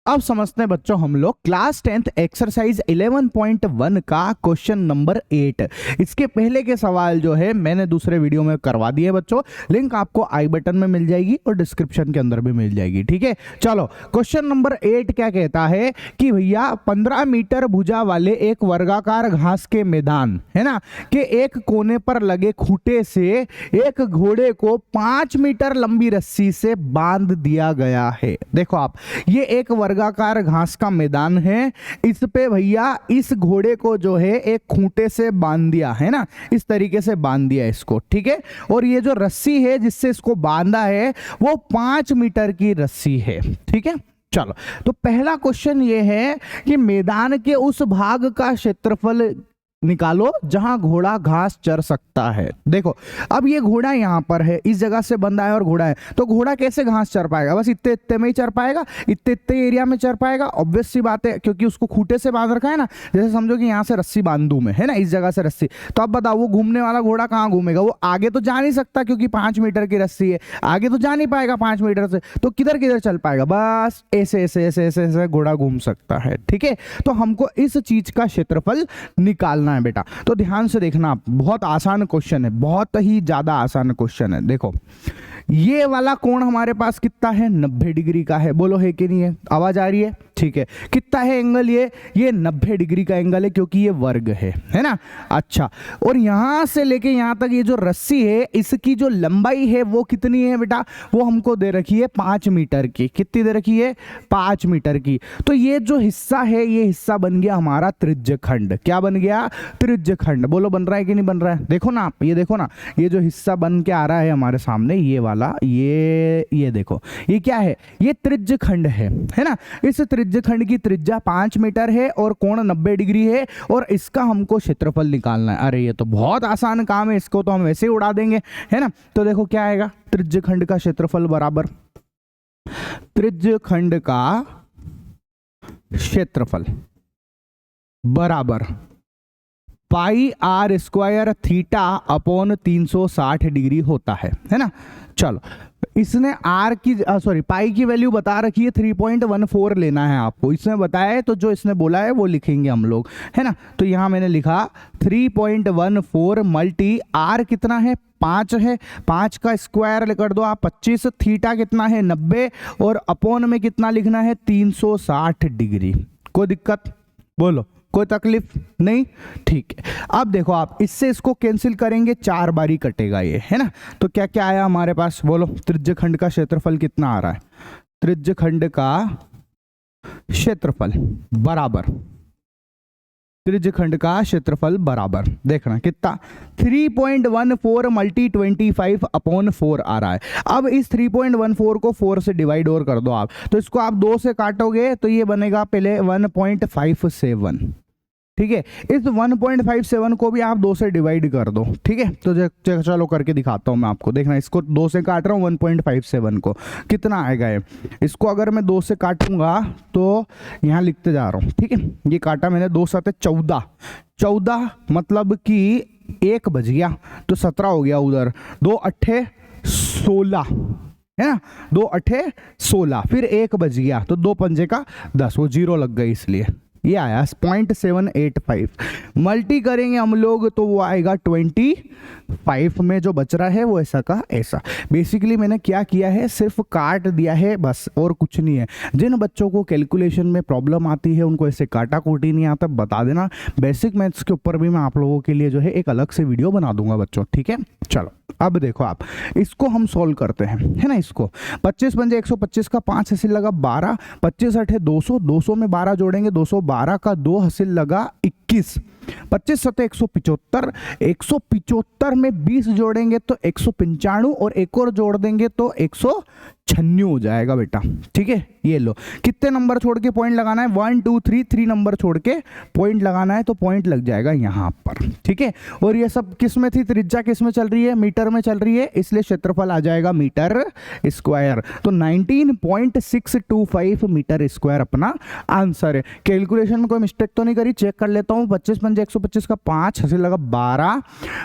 अब समझते हैं बच्चों हम लोग क्लास 10th एक्सरसाइज 11.1 का क्वेश्चन नंबर 8। इसके पहले के सवाल जो है मैंने दूसरे वीडियो में करवा दिए बच्चों, लिंक आपको आई बटन में मिल जाएगी और डिस्क्रिप्शन के अंदर भी मिल जाएगी। ठीक है, चलो क्वेश्चन नंबर 8 क्या कहता है कि भैया 15 मीटर भुजा वाले एक वर्गाकार घास के मैदान है ना के एक कोने पर लगे खूंटे से एक घोड़े को 5 मीटर लंबी रस्सी से बांध दिया गया है। देखो आप, ये एक वर्गाकार घास का मैदान है, इस पे भैया इस घोड़े को जो है एक खूंटे से बांध दिया है ना, इस तरीके से बांध दिया इसको। ठीक है, और ये जो रस्सी है जिससे इसको बांधा है वो 5 मीटर की रस्सी है। ठीक है, चलो तो पहला क्वेश्चन ये है कि मैदान के उस भाग का क्षेत्रफल निकालो जहां घोड़ा घास चर सकता है। देखो अब ये घोड़ा यहां पर है, इस जगह से बंधा है और घोड़ा है, तो घोड़ा कैसे घास चर पाएगा? बस इतने इतने में ही चर पाएगा, इतने इतने एरिया में चर पाएगा। ऑब्वियस सी बात है, क्योंकि उसको खूंटे से बांध रखा है ना। जैसे समझो कि यहाँ से रस्सी बांधू में है ना, इस जगह से रस्सी, तो अब बताओ वो घूमने वाला घोड़ा कहाँ घूमेगा? वो आगे तो जा नहीं सकता क्योंकि 5 मीटर की रस्सी है, आगे तो जा नहीं पाएगा 5 मीटर से, तो किधर किधर चल पाएगा? बस ऐसे ऐसे ऐसे ऐसे ऐसे घोड़ा घूम सकता है। ठीक है, तो हमको इस चीज का क्षेत्रफल निकालना है बेटा। तो ध्यान से देखना, बहुत आसान क्वेश्चन है, बहुत ही ज्यादा आसान क्वेश्चन है। देखो ये वाला कोण हमारे पास कितना है? 90 डिग्री का है। बोलो है कि नहीं है? आवाज आ रही है? ठीक है, कितना है एंगल? ये 90 डिग्री का एंगल है क्योंकि ये वर्ग है ना। अच्छा, और यहां से लेके यहां तक ये जो रस्सी है इसकी जो लंबाई है वो कितनी है बेटा? वो हमको दे रखी है 5 मीटर की। कितनी दे रखी है? 5 मीटर की। तो ये जो हिस्सा है ये हिस्सा बन गया हमारा त्रिज्यखंड। क्या बन गया? त्रिज्यखंड। बोलो बन रहा है कि नहीं बन रहा है? देखो ना आप, ये देखो ना, ये जो हिस्सा बन के आ रहा है हमारे सामने, ये वाला, ये देखो, ये क्या है? ये त्रिज्यखंड है ना। इस त्रिज्यखंड की त्रिज्या 5 मीटर है और कोण 90 डिग्री है और इसका हमको क्षेत्रफल निकालना है। अरे ये तो बहुत आसान काम है, इसको तो हम वैसे ही उड़ा देंगे है ना। तो देखो क्या आएगा? त्रिज्यखंड का क्षेत्रफल बराबर त्रिज्यखंड का क्षेत्रफल बराबर pi R square theta upon 360 degree होता है ना। चलो इसने आर की पाई की वैल्यू बता रखी है 3.14 लेना है आपको, इसने बताया है, तो जो इसने बोला है वो लिखेंगे हम लोग है ना। तो यहां मैंने लिखा 3.14 मल्टी आर कितना है? 5 है, 5 का स्क्वायर कर दो आप 25, थीटा कितना है? 90, और अपॉन में कितना लिखना है? 360 डिग्री। कोई दिक्कत? बोलो, कोई तकलीफ नहीं? ठीक है, अब देखो आप इससे इसको कैंसिल करेंगे, 4 बारी कटेगा ये है ना। तो क्या क्या आया हमारे पास? बोलो त्रिज्यखंड का क्षेत्रफल कितना आ रहा है? त्रिज्यखंड का क्षेत्रफल बराबर त्रिज्यखंड का क्षेत्रफल बराबर देखना कितना? 3.14 मल्टी 25 अपॉन 4 आ रहा है। अब इस 3.14 को 4 से डिवाइड और कर दो आप, तो इसको आप 2 से काटोगे तो ये बनेगा पहले 1.57। ठीक है, इस 1.57 को भी आप 2 से डिवाइड कर दो। ठीक है, तो चलो करके दिखाता हूं मैं आपको। देखना, इसको 2 से काट रहा हूं 1.57 को, कितना आएगा ये? इसको अगर मैं 2 से काटूंगा तो यहां लिखते जा रहा हूं। ठीक है, ये काटा मैंने, 2 7 14, 14 मतलब कि 1 बज गया तो 17 हो गया उधर, 2 8 16 है ना, 2 8 16, फिर 1 बज गया तो 2 पंजे का 10, वो 0 लग गई, इसलिए ये आया 0.785। मल्टी करेंगे हम लोग तो वो आएगा 25 में, जो बच रहा है वो ऐसा का ऐसा। बेसिकली मैंने क्या किया है, सिर्फ काट दिया है बस, और कुछ नहीं है। जिन बच्चों को कैलकुलेशन में प्रॉब्लम आती है, उनको ऐसे काटा कोटी नहीं आता, बता देना। बेसिक मैथ्स के ऊपर भी मैं आप लोगों के लिए जो है एक अलग से वीडियो बना दूंगा बच्चों। ठीक है, चलो अब देखो आप, इसको हम सॉल्व करते हैं है ना। इसको 25 पंजे 125 का 5 हासिल लगा 12, 25 8 200, 200 में 12 जोड़ेंगे 212 का 2 हासिल लगा 21, 25 7 175, 175 में 20 जोड़ेंगे तो 195, और एक और जोड़ देंगे तो 196 हो जाएगा बेटा। ठीक है, ये लो, कितने नंबर छोड़ के पॉइंट लगाना है? 1 2 3, 3 नंबर छोड़ के पॉइंट लगाना है, तो पॉइंट लग जाएगा यहाँ पर। ठीक है, और ये सब किस में थी? त्रिज्या किस में चल रही है? मीटर में चल रही है, इसलिए क्षेत्रफल आ जाएगा मीटर स्क्वायर। तो 19.625 मीटर स्क्वायर अपना आंसर है। कैलकुलेशन में कोई मिस्टेक तो नहीं करी? चेक कर लेता हूँ। 25 पंजे 125 का 5 हासिल लगा 12,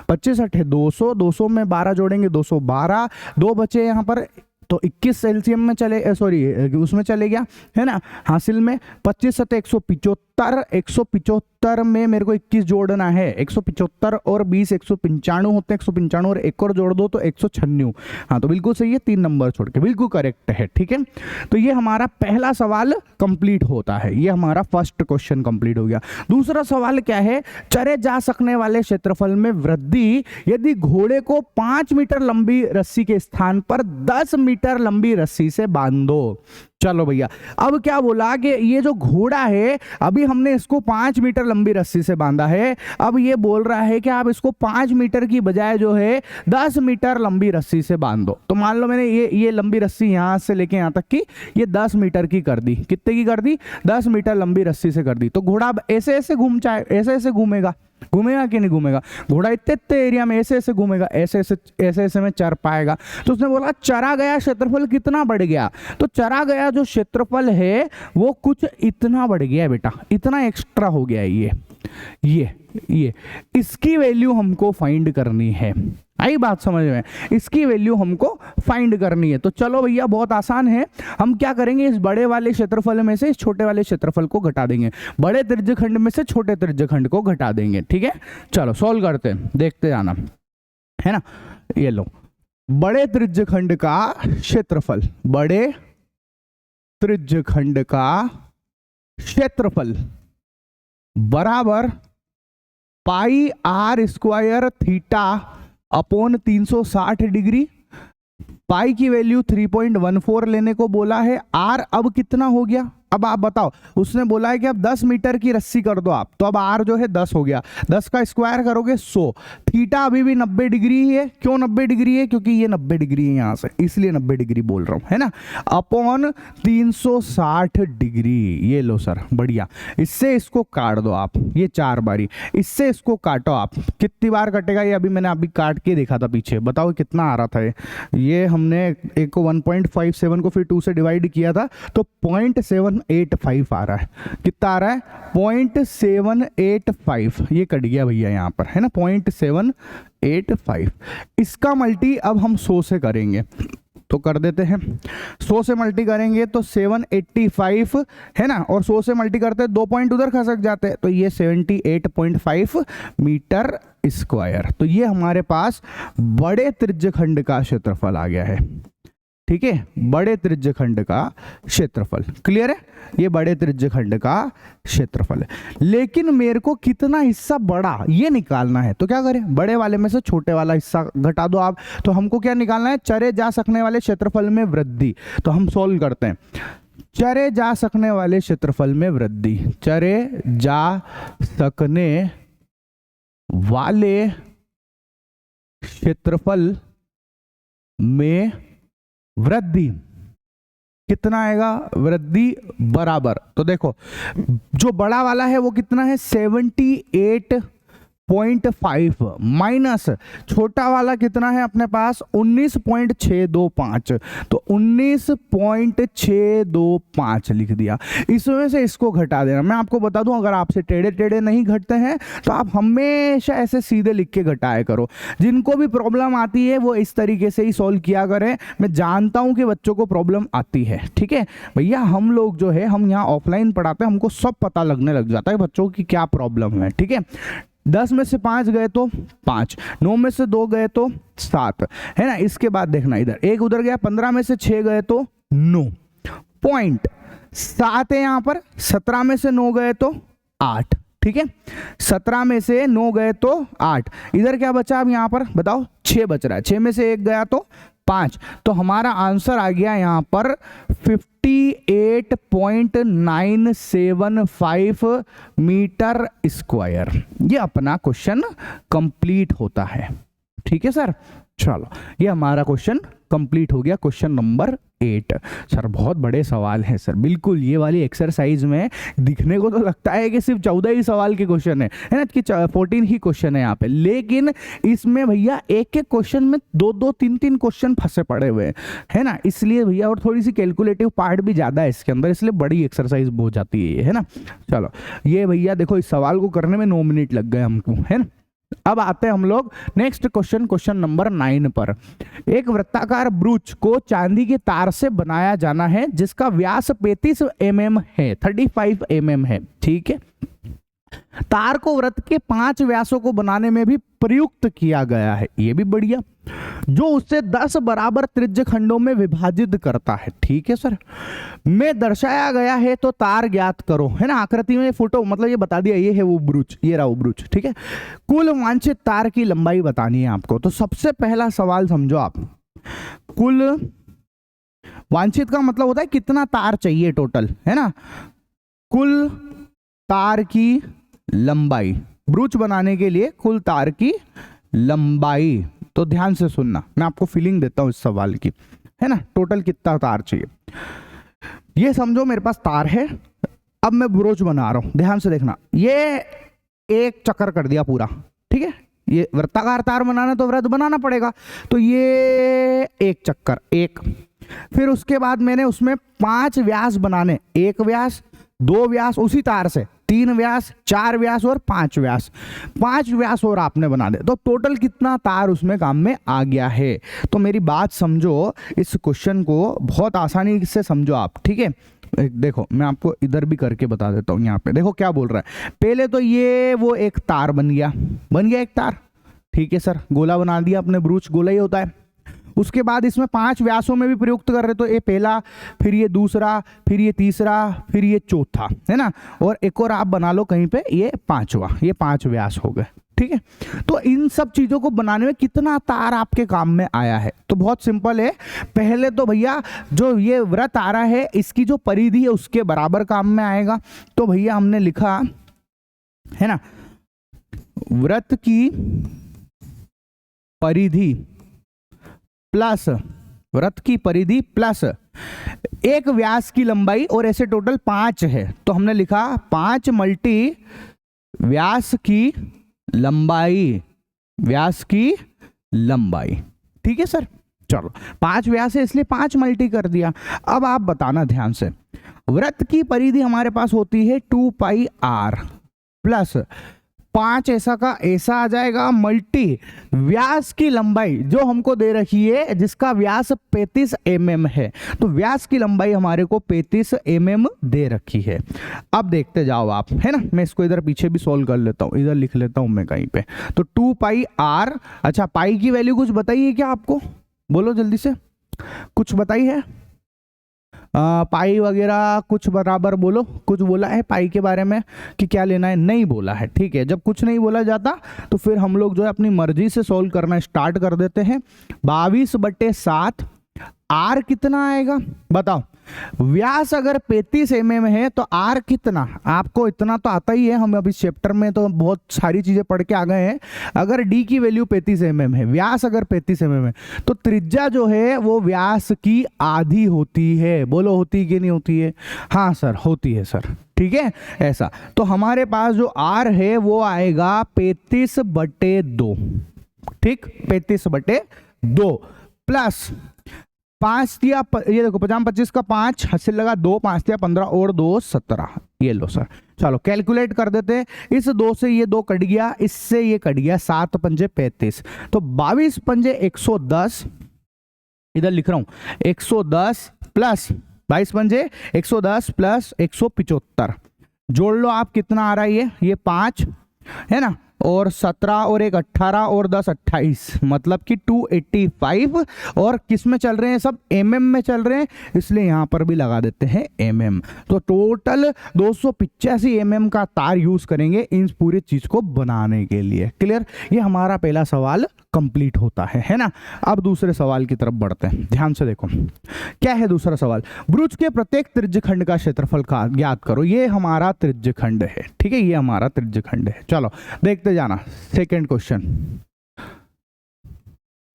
25 8 200, 200 में 12 जोड़ेंगे 212, 2 बचे यहाँ पर तो 21 एलसीएम में चले, सॉरी उसमें चले गया, है ना। हासिल में 25 सत्ते 175, 175 में मेरे को 21 जोड़ना है, 175 और 20 195 होते हैं, 195 और एक और जोड़ दो तो 196। हाँ तो बिल्कुल सही है, 3 नंबर छोड़ के बिल्कुल करेक्ट है, ठीक है। तो ये हमारा पहला सवाल कंप्लीट होता है, ये हमारा फर्स्ट क्वेश्चन कंप्लीट हो गया। दूसरा सवाल क्या है, चरे जा सकने वाले क्षेत्रफल में वृद्धि यदि घोड़े को 5 मीटर लंबी रस्सी के स्थान पर 10 मीटर लंबी रस्सी से बांधो। चलो भैया, अब क्या बोला कि ये जो घोड़ा है, अभी हमने इसको 5 मीटर लंबी रस्सी से बांधा है, अब ये बोल रहा है कि आप इसको 5 मीटर की बजाय जो है 10 मीटर लंबी रस्सी से बांध दो। तो मान लो मैंने ये लंबी रस्सी यहां से लेके यहां तक की ये 10 मीटर की कर दी, कितने की कर दी, 10 मीटर लंबी रस्सी से कर दी। तो घोड़ा अब ऐसे ऐसे ऐसे घूमेगा कि नहीं घूमेगा, घोड़ा इतने एरिया में ऐसे ऐसे घूमेगा, ऐसे ऐसे में चर पाएगा। तो उसने बोला चरा गया क्षेत्रफल कितना बढ़ गया, तो चरा गया जो क्षेत्रफल है वो कुछ इतना बढ़ गया बेटा, इतना एक्स्ट्रा हो गया ये इसकी वैल्यू हमको फाइंड करनी है। आई बात समझ में, इसकी वैल्यू हमको फाइंड करनी है। तो चलो भैया बहुत आसान है, हम क्या करेंगे, इस बड़े वाले क्षेत्रफल में से इस छोटे वाले क्षेत्रफल को घटा देंगे, बड़े त्रिज्यखंड में से छोटे त्रिज्यखंड को घटा देंगे, ठीक है। चलो सॉल्व करते हैं, देखते जाना, है ना। ये लो, बड़े त्रिज्यखंड का क्षेत्रफल, बड़े त्रिज्यखंड का क्षेत्रफल बराबर pi R square theta upon 360 degree. Pi की वैल्यू 3.14 लेने को बोला है। आर अब कितना हो गया, अब आप बताओ, उसने बोला है कि अब 10 मीटर की रस्सी कर दो आप, तो अब आर जो है 10 हो गया, 10 का स्क्वायर करोगे 100। थीटा अभी भी 90 डिग्री ही है, क्यों 90 डिग्री है, क्योंकि ये 90 डिग्री है यहां से, इसलिए 90 डिग्री बोल रहा हूं, है ना। अपॉन 360 डिग्री, ये लो सर, बढ़िया। इससे इसको काट दो आप, ये 4 बारी, इससे इसको काटो आप, कितनी बार कटेगा ये अभी मैंने अभी काट के देखा था पीछे, बताओ कितना आ रहा था ये हमने एक को 1.57 को फिर 2 से डिवाइड किया था तो 0.785 आ रहा है। कितना आ रहा है, 0.785, ये कट गया भैया यहाँ पर, है ना, 0.785। इसका मल्टी अब हम 100 से करेंगे, तो कर देते हैं, 100 से मल्टी करेंगे तो 785, है ना, और 100 से मल्टी करते हैं 2 पॉइंट उधर खसक जाते हैं, तो ये 78.5 मीटर स्क्वायर। तो ये हमारे पास बड़े त्रिज्यखंड का क्षेत्रफल आ गया है, ठीक है, बड़े त्रिज्यखंड का क्षेत्रफल। क्लियर है, ये बड़े त्रिज्यखंड का क्षेत्रफल है। लेकिन मेरे को कितना हिस्सा बड़ा ये निकालना है, तो क्या करें, बड़े वाले में से छोटे वाला हिस्सा घटा दो आप। तो हमको क्या निकालना है, चरे जा सकने वाले क्षेत्रफल में वृद्धि। तो हम सॉल्व करते हैं, चरे जा सकने वाले क्षेत्रफल में वृद्धि, चरे जा सकने वाले क्षेत्रफल में वृद्धि कितना आएगा, वृद्धि बराबर, तो देखो जो बड़ा वाला है वो कितना है 78.5 माइनस छोटा वाला कितना है अपने पास 19.625, तो 19.625 लिख दिया। इसमें से इसको घटा देना। मैं आपको बता दूं, अगर आपसे टेढ़े टेढ़े नहीं घटते हैं तो आप हमेशा ऐसे सीधे लिख के घटाया करो। जिनको भी प्रॉब्लम आती है वो इस तरीके से ही सॉल्व किया करें। मैं जानता हूं कि बच्चों को प्रॉब्लम आती है, ठीक है भैया, हम लोग जो है हम यहाँ ऑफलाइन पढ़ाते हैं, हमको सब पता लगने लग जाता है बच्चों की क्या प्रॉब्लम है, ठीक है। 10 में से 5 गए तो 5, 9 में से 2 गए तो 7, है ना। इसके बाद देखना इधर एक उधर गया, 15 में से 6 गए तो 9, पॉइंट 7 है यहाँ पर, 17 में से 9 गए तो 8, ठीक है, 17 में से 9 गए तो 8, इधर क्या बचा अब यहाँ पर बताओ, 6 बच रहा है, 6 में से 1 गया तो 5, तो हमारा आंसर आ गया यहाँ पर 58.975 मीटर स्क्वायर। ये अपना क्वेश्चन कंप्लीट होता है, ठीक है सर। चलो ये हमारा क्वेश्चन कंप्लीट हो गया, क्वेश्चन नंबर 8। सर बहुत बड़े सवाल हैं सर, बिल्कुल ये वाली एक्सरसाइज में दिखने को तो लगता है कि सिर्फ 14 ही सवाल के क्वेश्चन है ना, कि 14 ही क्वेश्चन है यहाँ पे, लेकिन इसमें भैया एक एक क्वेश्चन में 2-2, 3-3 क्वेश्चन फंसे पड़े हुए हैं, है ना, इसलिए भैया, और थोड़ी सी कैलकुलेटिव पार्ट भी ज़्यादा है इसके अंदर, इसलिए बड़ी एक्सरसाइज हो जाती है ये, है ना। चलो ये भैया देखो, इस सवाल को करने में 9 मिनट लग गए हमको, है ना। अब आते हैं हम लोग नेक्स्ट क्वेश्चन, क्वेश्चन नंबर 9 पर। एक वृत्ताकार ब्रूच को चांदी के तार से बनाया जाना है जिसका व्यास 35 mm है, 35 mm है, ठीक है। तार को वृत्त के 5 व्यासों को बनाने में भी प्रयुक्त किया गया है, ये भी बढ़िया, जो उससे 10 बराबर त्रिज्य खंडों में विभाजित करता है, ठीक है सर। में दर्शाया गया है तो तार ज्ञात करो, है ना। आकृति में फोटो मतलब ये बता दिया, ये है वो ब्रूच, ये रहा वो ब्रूच, ठीक है। कुल वांछित तार की लंबाई बतानी है आपको। तो सबसे पहला सवाल समझो आप, कुल वांछित का मतलब होता है कितना तार चाहिए टोटल, है ना। कुल तार की लंबाई, ब्रूच बनाने के लिए कुल तार की लंबाई, तो ध्यान से सुनना, मैं आपको फीलिंग देता हूं इस सवाल की, है ना। टोटल कितना तार चाहिए, ये समझो मेरे पास तार है, अब मैं ब्रोच बना रहा हूं, ध्यान से देखना। ये एक चक्कर कर दिया पूरा, ठीक है। ये वृत्ताकार तार बनाना तो वृत्त बनाना पड़ेगा, तो ये एक चक्कर, एक। फिर उसके बाद मैंने उसमें 5 व्यास बनाने, 1 व्यास, 2 व्यास उसी तार से, 3 व्यास, 4 व्यास और 5 व्यास, 5 व्यास और आपने बना दे, तो टोटल कितना तार उसमें काम में आ गया है। तो मेरी बात समझो, इस क्वेश्चन को बहुत आसानी से समझो आप, ठीक है। देखो मैं आपको इधर भी करके बता देता हूँ, यहाँ पे देखो क्या बोल रहा है। पहले तो ये वो एक तार बन गया एक तार, ठीक है सर, गोला बना दिया अपने, ब्रूच गोला ही होता है। उसके बाद इसमें 5 व्यासों में भी प्रयुक्त कर रहे, तो ये पहला, फिर ये दूसरा, फिर ये तीसरा, फिर ये चौथा, है ना। और एक और आप बना लो कहीं पे, ये 5वां, ये 5 व्यास हो गए, ठीक है। तो इन सब चीजों को बनाने में कितना तार आपके काम में आया है, तो बहुत सिंपल है। पहले तो भैया जो ये वृत्त आ रहा है, इसकी जो परिधि है उसके बराबर काम में आएगा। तो भैया हमने लिखा है ना, वृत्त की परिधि प्लस, वृत्त की परिधि प्लस एक व्यास की लंबाई, और ऐसे टोटल 5 है, तो हमने लिखा 5 मल्टी व्यास की लंबाई, व्यास की लंबाई, ठीक है सर। चलो 5 व्यास है इसलिए 5 मल्टी कर दिया। अब आप बताना ध्यान से, वृत्त की परिधि हमारे पास होती है 2 पाई r प्लस 5 ऐसा का ऐसा आ जाएगा, मल्टी व्यास की लंबाई जो हमको दे रखी है, जिसका व्यास 35 mm है, तो व्यास की लंबाई हमारे को 35 mm दे रखी है। अब देखते जाओ आप, है ना। मैं इसको इधर पीछे भी सोल्व कर लेता हूँ, इधर लिख लेता हूँ मैं कहीं पे। तो 2 पाई r, अच्छा पाई की वैल्यू कुछ बताइए क्या आपको, बोलो जल्दी से, कुछ बताइए। पाई वगैरह कुछ बराबर बोलो, कुछ बोला है पाई के बारे में कि क्या लेना है, नहीं बोला है, ठीक है। जब कुछ नहीं बोला जाता तो फिर हम लोग जो है अपनी मर्जी से सॉल्व करना स्टार्ट कर देते हैं। 22/7, आर कितना आएगा बताओ। व्यास अगर 35 mm है तो आर कितना, आपको इतना तो आता ही है, हम अभी चैप्टर में तो बहुत सारी चीजें पढ़ के आ गए हैं। अगर डी की वैल्यू 35 mm है, व्यास अगर 35 mm है, तो त्रिज्या जो है वो व्यास की आधी होती है। बोलो होती है कि नहीं होती है? हाँ सर होती है सर, ठीक है। ऐसा तो हमारे पास जो आर है वो आएगा 35/2, ठीक, 35/2 प्लस 5 दिया, ये देखो 50-25 का 5 हासिल लगा, 2 5 दिया 15 और 2 17, ये लो सर। चलो कैलकुलेट कर देते हैं, इस 2 से ये 2 कट गया, इससे ये कट गया, 7 पंजे 35, तो 22 पंजे 110, इधर लिख रहा हूं 110 प्लस 22 पंजे 110 प्लस 175, जोड़ लो आप कितना आ रहा है, ये 5 है ना, और 17 और 1 18 और 10 28, मतलब कि 285, और किस में चल रहे हैं सब, mm में चल रहे हैं, इसलिए यहां पर भी लगा देते हैं mm। तो टोटल 285 mm का तार यूज करेंगे इन पूरी चीज को बनाने के लिए। क्लियर? ये हमारा पहला सवाल कंप्लीट होता है ना। अब दूसरे सवाल की तरफ बढ़ते हैं, ध्यान से देखो क्या है दूसरा सवाल। ब्रूच के प्रत्येक त्रिज्यखंड का क्षेत्रफल का ज्ञात करो। ये हमारा त्रिज्यखंड है, ठीक है, ये हमारा त्रिज्यखंड है। चलो देखते जाना सेकंड क्वेश्चन।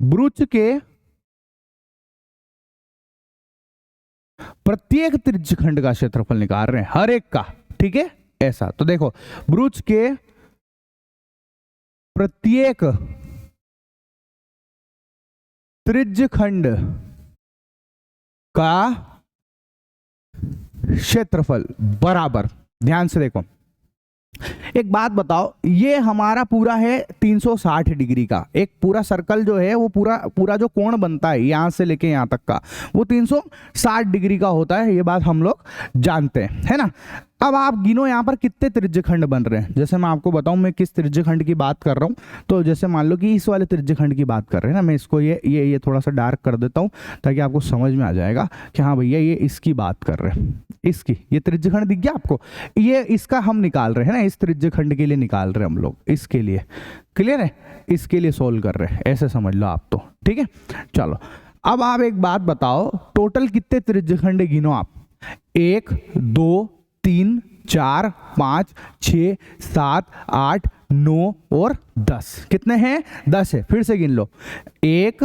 ब्रूच के प्रत्येक त्रिज्यखंड का क्षेत्रफल निकाल रहे हैं, हर एक का, ठीक है। ऐसा तो देखो ब्रूच के प्रत्येक त्रिज्यखंड का क्षेत्रफल बराबर, ध्यान से देखो, एक बात बताओ, ये हमारा पूरा है 360 डिग्री का, एक पूरा सर्कल जो है वो पूरा पूरा जो कोण बनता है यहाँ से लेके यहाँ तक का, वो 360 डिग्री का होता है, ये बात हम लोग जानते हैं, है ना। अब आप गिनो यहाँ पर कितने त्रिज्यखंड बन रहे हैं। जैसे मैं आपको बताऊं मैं किस त्रिज्यखंड की बात कर रहा हूँ, तो जैसे मान लो कि इस वाले त्रिज्यखंड की बात कर रहे हैं ना, मैं इसको ये थोड़ा सा डार्क कर देता हूँ ताकि आपको समझ में आ जाएगा कि हाँ भैया ये इसकी बात कर रहे हैं, इसकी, ये त्रिज्यखंड दिख गया आपको, ये इसका हम निकाल रहे हैं ना, इस त्रिज्यखंड के लिए निकाल रहे हैं हम लोग, इसके लिए, क्लियर है, इसके लिए सोल्व कर रहे हैं, ऐसे समझ लो आप तो, ठीक है। चलो अब आप एक बात बताओ, टोटल कितने त्रिज्यखंड गिनो आप, 1 2 3 4 5 6 7 8 9 और 10, कितने हैं, 10 है, फिर से गिन लो, 1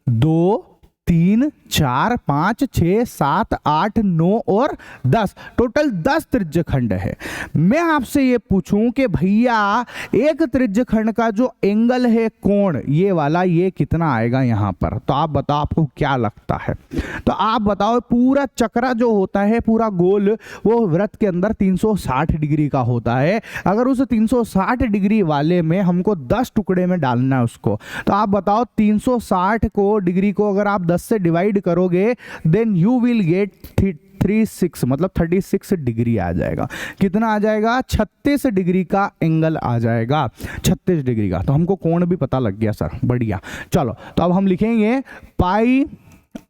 2 3 4 5 6 7 8 9 और 10, टोटल 10 त्रिज्यखंड है। मैं आपसे ये पूछूं कि भैया एक त्रिज्यखंड का जो एंगल है कोण ये वाला, ये कितना आएगा यहाँ पर, तो आप बताओ आपको क्या लगता है। तो आप बताओ, पूरा चक्रा जो होता है पूरा गोल, वो वृत्त के अंदर 360 डिग्री का होता है। अगर उस 360 डिग्री वाले में हमको 10 टुकड़े में डालना है उसको, तो आप बताओ 360 को डिग्री को अगर आप 10 से डिवाइड करोगे, देन यू विल गेट 36, मतलब 36 डिग्री आ जाएगा। कितना आ जाएगा, 36 डिग्री का एंगल आ जाएगा, 36 डिग्री का। तो हमको कोण भी पता लग गया सर, बढ़िया। चलो तो अब हम लिखेंगे pi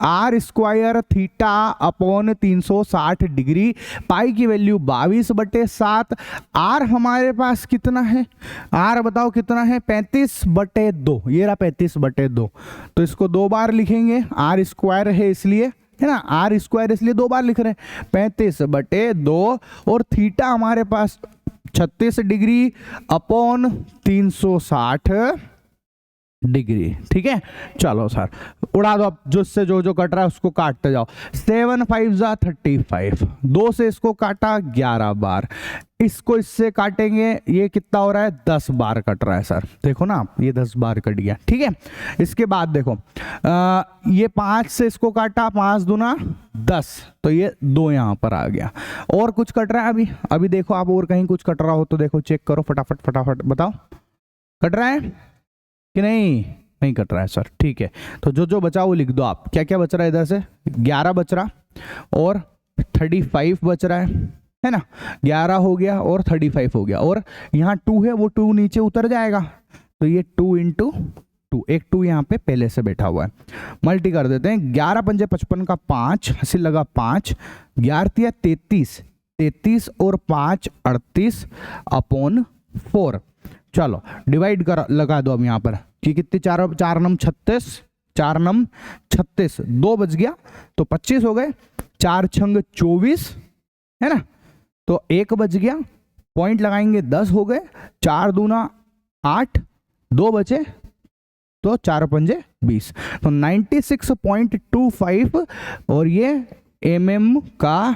R square theta upon 360 degree, pi की वैल्यू 22/7, आर हमारे पास कितना है, आर बताओ कितना है, 35/2, ये रहा 35/2, तो इसको 2 बार लिखेंगे, आर स्क्वायर है इसलिए, है ना, आर स्क्वायर इसलिए 2 बार लिख रहे हैं, 35/2, और थीटा हमारे पास 36 डिग्री अपॉन 360 डिग्री, ठीक है। चलो सर उड़ा दो, अब जो से जो कट रहा है उसको काटते जाओ, 7 5 जा 35, 2 से इसको काटा 11 बार, इसको इससे काटेंगे, ये कितना हो रहा है, 10 बार कट रहा है सर, देखो ना आप, ये 10 बार कट गया, ठीक है। इसके बाद देखो ये 5 से इसको काटा, 5 दूना 10, तो ये 2 यहाँ पर आ गया, और कुछ कट रहा है अभी देखो आप, और कहीं कुछ कट रहा हो तो देखो, चेक करो फटाफट बताओ, कट रहा है कि नहीं कट रहा है सर, ठीक है। तो जो बचा वो लिख दो आप, क्या क्या बच रहा है, इधर से 11 बच रहा और 35 बच रहा है ना, 11 हो गया और 35 हो गया, और यहाँ 2 है, वो 2 नीचे उतर जाएगा, तो ये 2 × 2, एक 2 यहाँ पे पहले से बैठा हुआ है, मल्टी कर देते हैं, 11 पंजे 55 का 5, हंसी लगा 5, 11 33, 33 और 5 38 अपॉन 4। चलो डिवाइड कर लगा दो अब यहाँ पर कि कितने, 4 नम 36, 4 नम 36, 2 बच गया तो 25 हो गए, 4 छंग 24, है ना, तो 1 बच गया, पॉइंट लगाएंगे 10 हो गए, 4 दूना 8, 2 बचे तो 4 पंजे 20, तो 96.25, और ये mm का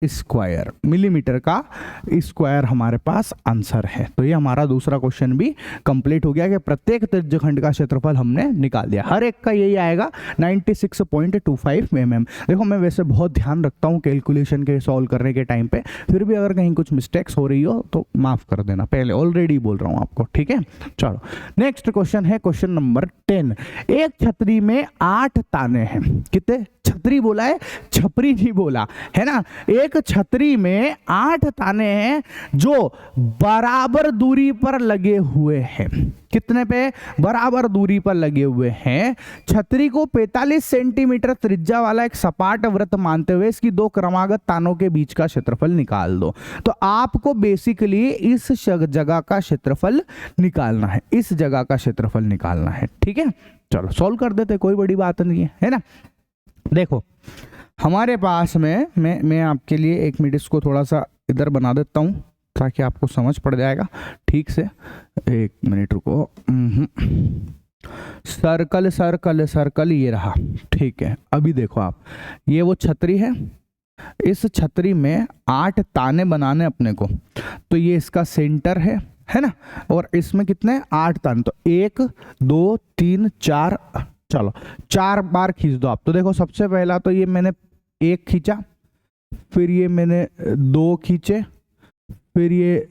स्क्वायर, मिलीमीटर का स्क्वायर हमारे पास आंसर है। तो ये हमारा दूसरा क्वेश्चन भी कंप्लीट हो गया कि प्रत्येक त्रिज्यखंड का क्षेत्रफल हमने निकाल दिया, हर एक का यही आएगा 96.25 mm। देखो मैं वैसे बहुत ध्यान रखता हूँ कैलकुलेशन के सॉल्व करने के टाइम पे, फिर भी अगर कहीं कुछ मिस्टेक्स हो रही हो तो माफ कर देना, पहले ऑलरेडी बोल रहा हूँ आपको, ठीक है। चलो नेक्स्ट क्वेश्चन है क्वेश्चन नंबर 10। एक छतरी में 8 ताने हैं, कितने, छतरी बोला है, छपरी नहीं बोला, है ना। एक छतरी में 8 ताने हैं जो बराबर दूरी पर लगे हुए हैं, कितने पे, बराबर दूरी पर लगे हुए हैं। छतरी को 45 सेंटीमीटर त्रिज्या वाला एक सपाट वृत्त मानते हुए इसकी 2 क्रमागत तानों के बीच का क्षेत्रफल निकाल दो। तो आपको बेसिकली इस जगह का क्षेत्रफल निकालना है, इस जगह का क्षेत्रफल निकालना है, ठीक है। चलो सॉल्व कर देते, कोई बड़ी बात नहीं है ना। देखो हमारे पास में मैं आपके लिए 1 मिनट इसको थोड़ा सा इधर बना देता हूँ ताकि आपको समझ पड़ जाएगा ठीक से। 1 मिनट रुको, सर्कल सर्कल सर्कल ये रहा, ठीक है। अभी देखो आप, ये वो छतरी है, इस छतरी में 8 ताने बनाने अपने को, तो ये इसका सेंटर है ना, और इसमें कितने 8 ताने, तो 1 2 3 4, चलो 4 बार खींच दो आप। तो देखो सबसे पहला तो ये मैंने 1 खींचा, फिर ये मैंने 2 खींचे, फिर ये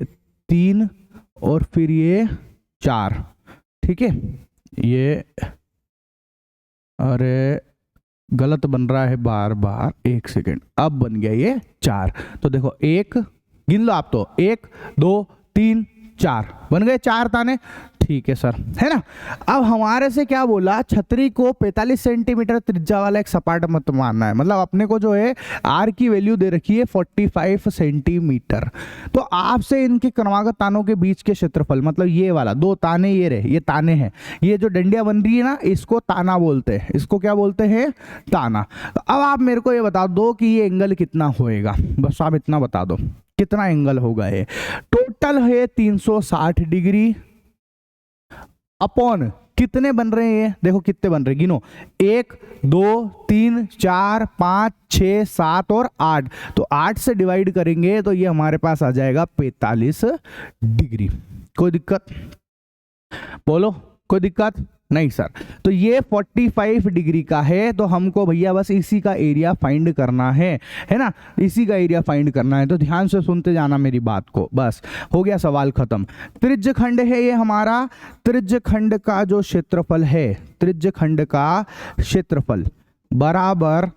3 और फिर ये 4, ठीक है। ये अरे गलत बन रहा है बार बार, 1 सेकेंड, अब बन गया ये 4। तो देखो 1 गिन लो आप, तो 1 2 3 4 बन गए 4 ताने, ठीक है सर, है ना। अब हमारे से क्या बोला, छतरी को 45 सेंटीमीटर त्रिज्या वाला एक सपाट मत मानना है। मतलब अपने को जो है आर की वैल्यू दे रखी है 45 सेंटीमीटर। तो आपसे इनके क्रमागत तानों के बीच के क्षेत्रफल, मतलब ये वाला 2 ताने, ये रहे, ये ताने हैं, ये जो डंडिया बन रही है ना, इसको ताना बोलते हैं। इसको क्या बोलते हैं, ताना। तो अब आप मेरे को ये बता दो कि ये एंगल कितना होएगा, बस आप इतना बता दो कितना एंगल होगा। ये टोटल है 360 डिग्री अपॉन कितने बन रहे हैं, ये देखो कितने बन रहे हैं, गिनो, 1 2 3 4 5 6 7 और 8। तो 8 से डिवाइड करेंगे तो ये हमारे पास आ जाएगा 45 डिग्री। कोई दिक्कत, बोलो कोई दिक्कत नहीं सर। तो ये 45 डिग्री का है, तो हमको भैया बस इसी का एरिया फाइंड करना है ना, इसी का एरिया फाइंड करना है। तो ध्यान से सुनते जाना मेरी बात को, बस हो गया सवाल खत्म। त्रिज्यखंड है ये हमारा, त्रिज्यखंड का जो क्षेत्रफल है, त्रिज्यखंड का क्षेत्रफल बराबर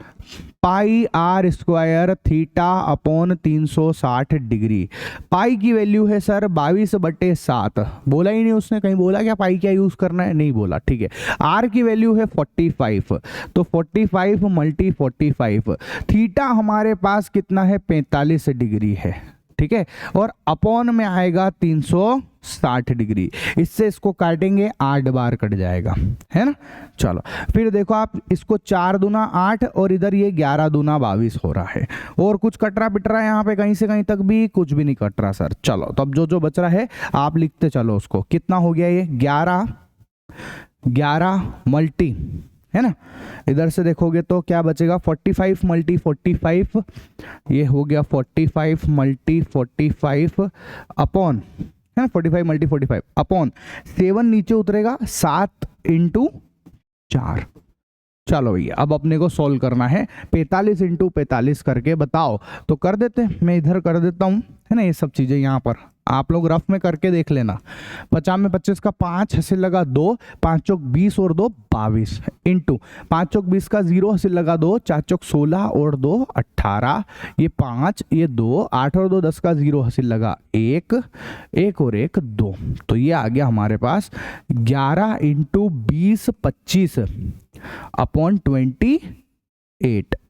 pi R square theta upon 360 degree. Pi की वैल्यू है सर 22/7, बोला ही नहीं उसने, कहीं बोला क्या पाई क्या यूज करना है, नहीं बोला, ठीक है। आर की वैल्यू है 45, तो 45 × 45, थीटा हमारे पास कितना है 45 डिग्री है, ठीक है, और अपॉन में आएगा 360 डिग्री। इससे इसको काटेंगे 8 बार कट जाएगा, है ना। चलो फिर देखो आप, इसको 4 दूना 8 और इधर ये 11 दूना 22 हो रहा है। और कुछ कट रहा पिट रहा है यहाँ पे कहीं से कहीं तक भी, कुछ भी नहीं कट रहा सर। चलो तो अब जो जो बच रहा है आप लिखते चलो उसको। कितना हो गया ये 11 मल्टी, है ना। इधर से देखोगे तो क्या बचेगा 45 × 45, ये हो गया 45 × 45 अपॉन, है ना, 45 × 45 अपॉन 7 नीचे उतरेगा 7 × 4। चलो भैया अब अपने को सॉल्व करना है 45 × 45 करके बताओ, तो कर देते, मैं इधर कर देता हूँ, है ना। ये सब चीजें यहाँ पर आप लोग रफ में करके देख लेना। 50 में 25 का 5 हासिल लगा 2, 5 चौक 20 और 2 22 इंटू 5 चौक 20 का 0 हासिल लगा 2, 4 चौक 16 और 2 18, ये 5 ये 2, 8 और 2 10 का 0 हासिल लगा 1, 1 और 1 2। तो ये आ गया हमारे पास 11 × 20 25 अपॉन 28।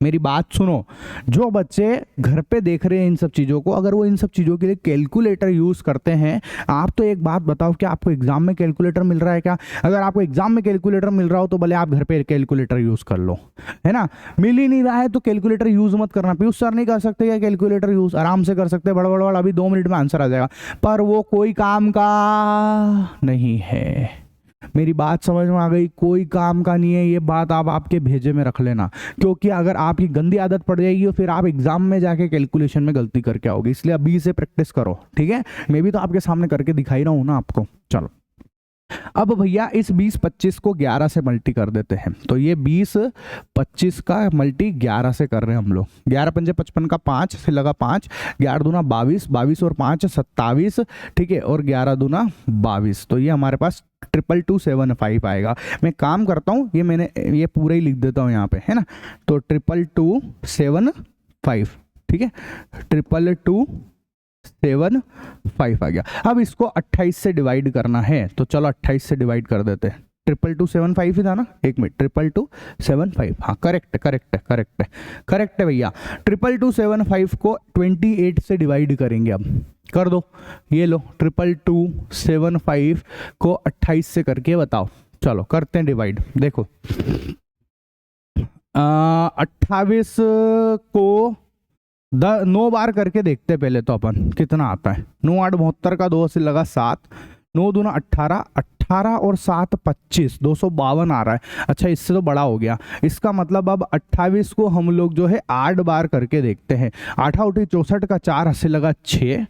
मेरी बात सुनो, जो बच्चे घर पे देख रहे हैं इन सब चीज़ों को, अगर वो इन सब चीज़ों के लिए कैलकुलेटर यूज़ करते हैं, आप तो एक बात बताओ, क्या आपको एग्जाम में कैलकुलेटर मिल रहा है क्या? अगर आपको एग्जाम में कैलकुलेटर मिल रहा हो तो भले आप घर पे कैलकुलेटर यूज़ कर लो, है ना। मिल ही नहीं रहा है तो कैलकुलेटर यूज़ मत करना। पीयूष सर नहीं कर सकते क्या कैलकुलेटर यूज़? आराम से कर सकते, बड़ अभी 2 मिनट में आंसर आ जाएगा, पर वो कोई काम का नहीं है। मेरी बात समझ में आ गई? कोई काम का नहीं है, ये बात आप आपके भेजे में रख लेना, क्योंकि अगर आपकी गंदी आदत पड़ जाएगी और फिर आप एग्जाम में जाके कैलकुलेशन में गलती करके आओगे। इसलिए अभी से प्रैक्टिस करो, ठीक है। मैं भी तो आपके सामने करके दिखाई रहा हूं ना आपको। चलो अब भैया इस 20-25 को 11 से मल्टी कर देते हैं। तो ये 20-25 का मल्टी 11 से कर रहे हैं हम लोग। 11 पंजे 55 का 5 से लगा 5, 11 दूना 22, 22 और 5 27, ठीक है, और 11 दूना 22। तो ये हमारे पास 22275 आएगा। मैं काम करता हूँ, ये मैंने ये पूरा ही लिख देता हूँ यहाँ पे, है ना। तो 22275, ठीक है, 22275 आ गया। अब इसको 28 से डिवाइड करना है, तो चलो 28 से डिवाइड कर देते हैं। 22275 ही था ना, एक मिनट, 22275, हाँ करेक्ट है भैया। 22275 को 28 से डिवाइड करेंगे। अब कर दो, ये लो 22275 को 28 से करके बताओ। चलो करते हैं डिवाइड। देखो 28 को 9 बार करके देखते पहले तो अपन कितना आता है। 9 8 72 का 2 से लगा 7, 9 दूना 18, 18 और 7 25, 252 आ रहा है। अच्छा इससे तो बड़ा हो गया, इसका मतलब अब 28 को हम लोग जो है 8 बार करके देखते हैं। 8 8 64 का 4 से लगा 6,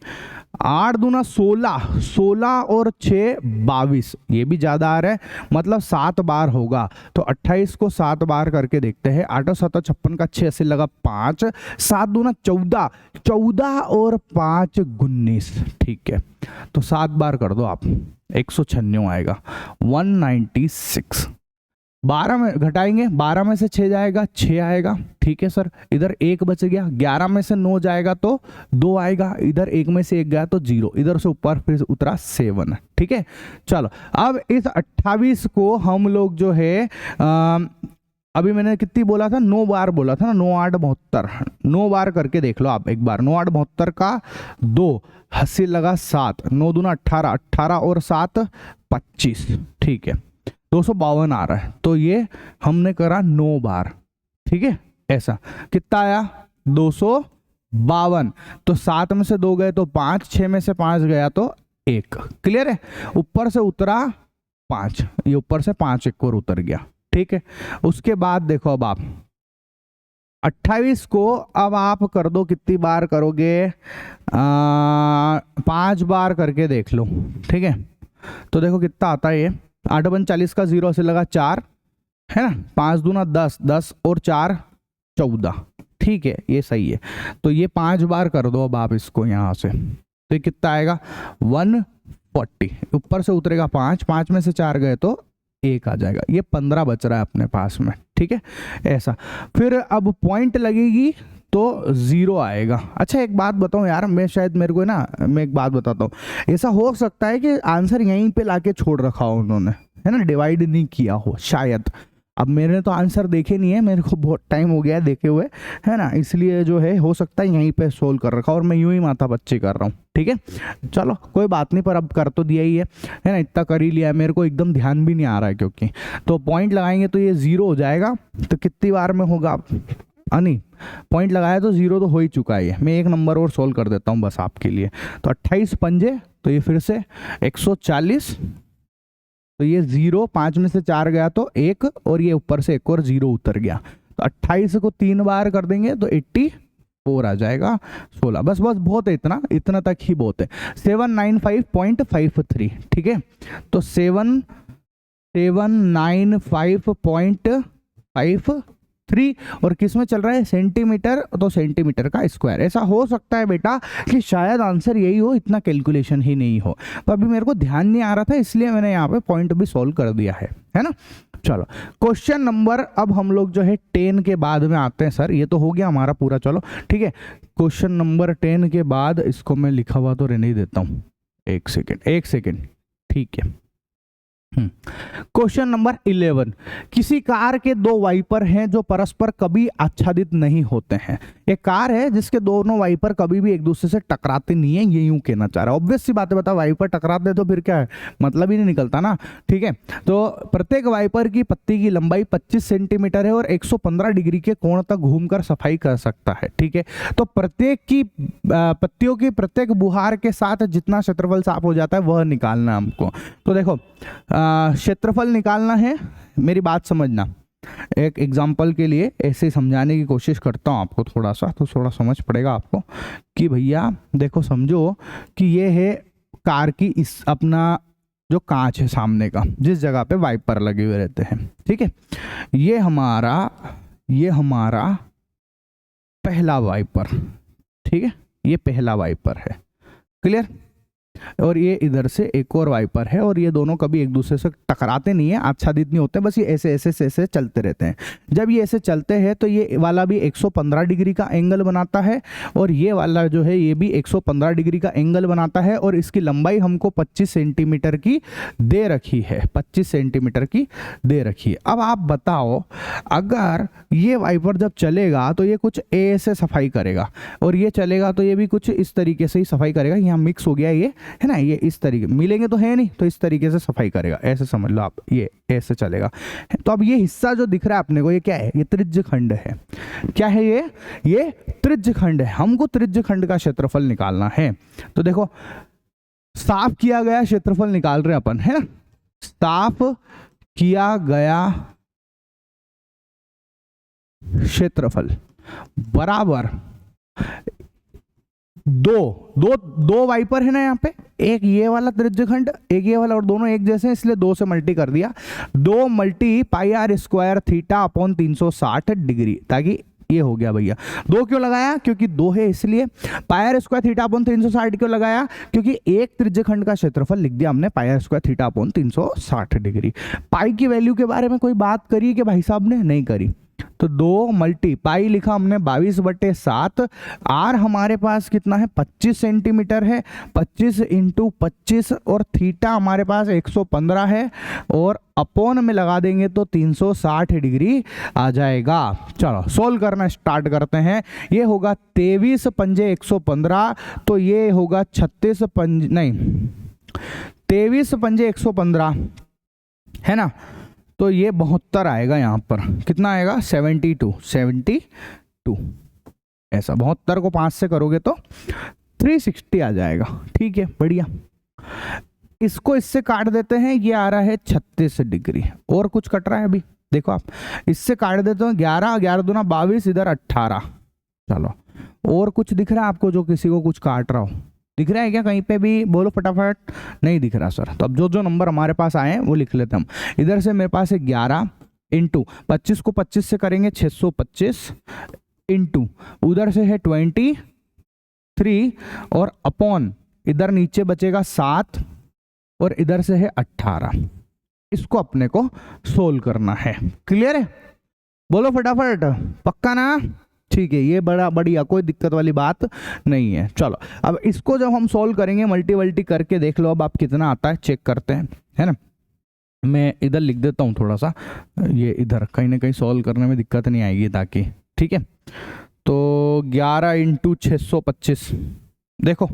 8 दूना 16, 16 और 6 22, ये भी ज्यादा आ रहा है, मतलब 7 बार होगा। तो 28 को 7 बार करके देखते हैं। 8 7 56 का 6 से लगा 5, 7 दूना 14, 14 और 5 19, ठीक है। तो 7 बार कर दो आप, 196 आएगा, 196। 12 में घटाएंगे, 12 में से 6 जाएगा, 6 आएगा, ठीक है सर। इधर 1 बच गया, 11 में से 9 जाएगा तो 2 आएगा, इधर 1 में से 1 गया तो 0, इधर से ऊपर फिर उतरा 7, ठीक है। चलो अब इस 28 को हम लोग जो है अभी मैंने कितनी बोला था, 9 बार बोला था ना, 9 8 72, 9 बार करके देख लो आप एक बार। 9 8 72 का 2, 80 लगा 7, 9 दूना 18, 18 और 7 25, ठीक है। 252 आ रहा है, तो ये हमने करा 9 बार, ठीक है। ऐसा कितना आया, 252। तो 7 में से 2 गए तो 5, 6 में से 5 गया तो 1, क्लियर है। ऊपर से उतरा 5, ये ऊपर से 5 एक और उतर गया, ठीक है। उसके बाद देखो अब आप 28 को अब आप कर दो, कितनी बार करोगे, 5 बार करके देख लो, ठीक है। तो देखो कितना आता है ये, 8 बन 40 का 0 से लगा 4, है ना, 5 दूना 10, 10 और 4 14, ठीक है, ये सही है। तो ये 5 बार कर दो अब आप इसको यहाँ से, तो ये कितना आएगा 140, ऊपर से उतरेगा 5, 5 में से 4 गए तो 1 आ जाएगा, ये 15 बच रहा है अपने पास में, ठीक है। ऐसा फिर अब पॉइंट लगेगी तो 0 आएगा। अच्छा एक बात बताऊं यार, मैं शायद मेरे को ना, मैं एक बात बताता हूँ, ऐसा हो सकता है कि आंसर यहीं पे लाके छोड़ रखा हो उन्होंने, है ना, डिवाइड नहीं किया हो शायद। अब मैंने तो आंसर देखे नहीं है, मेरे को बहुत टाइम हो गया है देखे हुए, है ना, इसलिए जो है हो सकता है यहीं पे सोल्व कर रखा और मैं यूं ही माथा बच्चे कर रहा हूँ, ठीक है। चलो कोई बात नहीं, पर अब कर तो दिया ही है ना, इतना कर ही लिया है, मेरे को एकदम ध्यान भी नहीं आ रहा है क्योंकि। तो पॉइंट लगाएंगे तो ये 0 हो जाएगा, तो कितनी बार में होगा, नहीं पॉइंट लगाया तो 0 तो हो ही चुका है। मैं एक नंबर और सोल्व कर देता हूँ बस आपके लिए। तो 28 पंजे, तो ये फिर से 140, तो ये 0, 5 में से 4 गया तो 1, और ये ऊपर से एक और 0 उतर गया। तो 28 को 3 बार कर देंगे तो 84 आ जाएगा, 16। बस बस बहुत है, इतना इतना तक ही बहुत है। 795.53, ठीक है। तो 795.53, और किस में चल रहा है, सेंटीमीटर, तो सेंटीमीटर का स्क्वायर। ऐसा हो सकता है बेटा कि शायद आंसर यही हो, इतना कैलकुलेशन ही नहीं हो, तो अभी मेरे को ध्यान नहीं आ रहा था इसलिए मैंने यहाँ पे पॉइंट भी सॉल्व कर दिया है ना। चलो क्वेश्चन नंबर, अब हम लोग जो है 10 के बाद में आते हैं सर, ये तो हो गया हमारा पूरा, चलो ठीक है। क्वेश्चन नंबर 10 के बाद इसको मैं लिखा हुआ तो रहने ही देता हूँ, एक सेकेंड, ठीक है। क्वेश्चन नंबर 11, किसी कार के 2 वाइपर हैं जो परस्पर कभी आच्छादित नहीं होते हैं। एक कार है जिसके दोनों वाइपर कभी भी एक दूसरे से टकराते नहीं है, ये यूं कहना चाह रहा है। ऑब्वियस सी बात है, बता वाइपर टकराते तो फिर क्या है, मतलब ही नहीं निकलता ना, ठीक है। तो प्रत्येक वाइपर की पत्ती की लंबाई 25 सेंटीमीटर है और 115 डिग्री के कोण तक घूमकर सफाई कर सकता है, ठीक है। तो प्रत्येक की पत्तियों की प्रत्येक बुहार के साथ जितना क्षेत्रफल साफ हो जाता है वह निकालना हमको। तो देखो क्षेत्रफल निकालना है, मेरी बात समझना, एक एग्जांपल के लिए ऐसे समझाने की कोशिश करता हूँ आपको थोड़ा सा, तो थोड़ा समझ पड़ेगा आपको कि भैया देखो समझो कि ये है कार की इस अपना जो कांच है सामने का, जिस जगह पे वाइपर लगे हुए रहते हैं, ठीक है। ये हमारा पहला वाइपर, ठीक है, ये पहला वाइपर है, क्लियर। और ये इधर से एक और वाइपर है, और ये दोनों कभी एक दूसरे से टकराते नहीं है, आच्छादित नहीं होते, बस ये ऐसे ऐसे ऐसे चलते रहते हैं। जब ये ऐसे चलते हैं तो ये वाला भी 115 डिग्री का एंगल बनाता है, और ये वाला जो है ये भी 115 डिग्री का एंगल बनाता है, और इसकी लंबाई हमको 25 सेंटीमीटर की दे रखी है, 25 सेंटीमीटर की दे रखी है। अब आप बताओ, अगर ये वाइपर जब चलेगा तो ये कुछ ऐसे सफाई करेगा, और ये चलेगा तो ये भी कुछ इस तरीके से ही सफाई करेगा। यहाँ मिक्स हो गया ये, है ना, ये इस तरीके मिलेंगे तो है नहीं, तो इस तरीके से सफाई करेगा, ऐसे समझ लो आप, ये ऐसे चलेगा। तो अब ये हिस्सा जो दिख रहा है अपने को, ये क्या है, ये त्रिज्य खंड है। क्या है ये त्रिज्य खंड है। हमको त्रिज्य खंड का क्षेत्रफल निकालना है। तो देखो साफ किया गया क्षेत्रफल निकाल रहे हैं अपन, है ना, साफ किया गया क्षेत्रफल बराबर दो वाइपर है ना यहाँ पे, एक ये वाला त्रिज्यखंड एक ये वाला, और दोनों एक जैसे हैं इसलिए 2 से मल्टी कर दिया। 2 multi pi R square theta upon 360 degree, ताकि ये हो गया भैया। 2 क्यों लगाया? क्योंकि 2 है इसलिए। पाई आर स्क्वायर थीटा अपॉन 360 क्यों लगाया? क्योंकि एक त्रिज्यखंड का क्षेत्रफल लिख दिया हमने pi R square theta upon 360 degree. Pi की वैल्यू के बारे में कोई बात करी कि भाई साहब ने? नहीं करी। तो 2 मल्टी पाई लिखा हमने 22/7, आर हमारे पास कितना है 25 सेंटीमीटर है, 25 इंटू 25, और थीटा हमारे पास 115 है, और अपॉन में लगा देंगे तो 360 डिग्री आ जाएगा। चलो सोल्व करना स्टार्ट करते हैं। ये होगा 23 पंजे 115, तो ये होगा 23 पंजे 115 है ना, तो ये 72 आएगा। यहाँ पर कितना आएगा? 72 ऐसा। 72 को 5 से करोगे तो 360 आ जाएगा। ठीक है, बढ़िया। इसको इससे काट देते हैं, ये आ रहा है 36 डिग्री। और कुछ कट रहा है अभी? देखो आप, इससे काट देते हैं 11 दूना 22, इधर 18। चलो, और कुछ दिख रहा है आपको जो किसी को कुछ काट रहा हो? दिख रहा है क्या कहीं पे भी? बोलो फटाफट। नहीं दिख रहा सर। तो अब जो नंबर हमारे पास आए हैं वो लिख लेते हैं हम। इधर से मेरे पास है 11 इंटू 25 को 25 से करेंगे 625, इंटू उधर से है 23, और अपॉन इधर नीचे बचेगा 7, और इधर से है 18। इसको अपने को सोल्व करना है। क्लियर है? बोलो फटाफट। पक्का ना? ठीक है, ये बड़ा बढ़िया, कोई दिक्कत वाली बात नहीं है। चलो, अब इसको जब हम सॉल्व करेंगे मल्टी करके देख लो अब आप कितना आता है, चेक करते हैं, है ना। मैं इधर लिख देता हूँ थोड़ा सा, ये इधर कहीं ना कहीं सॉल्व करने में दिक्कत नहीं आएगी ताकि। ठीक है, तो 11 इंटू 625। देखो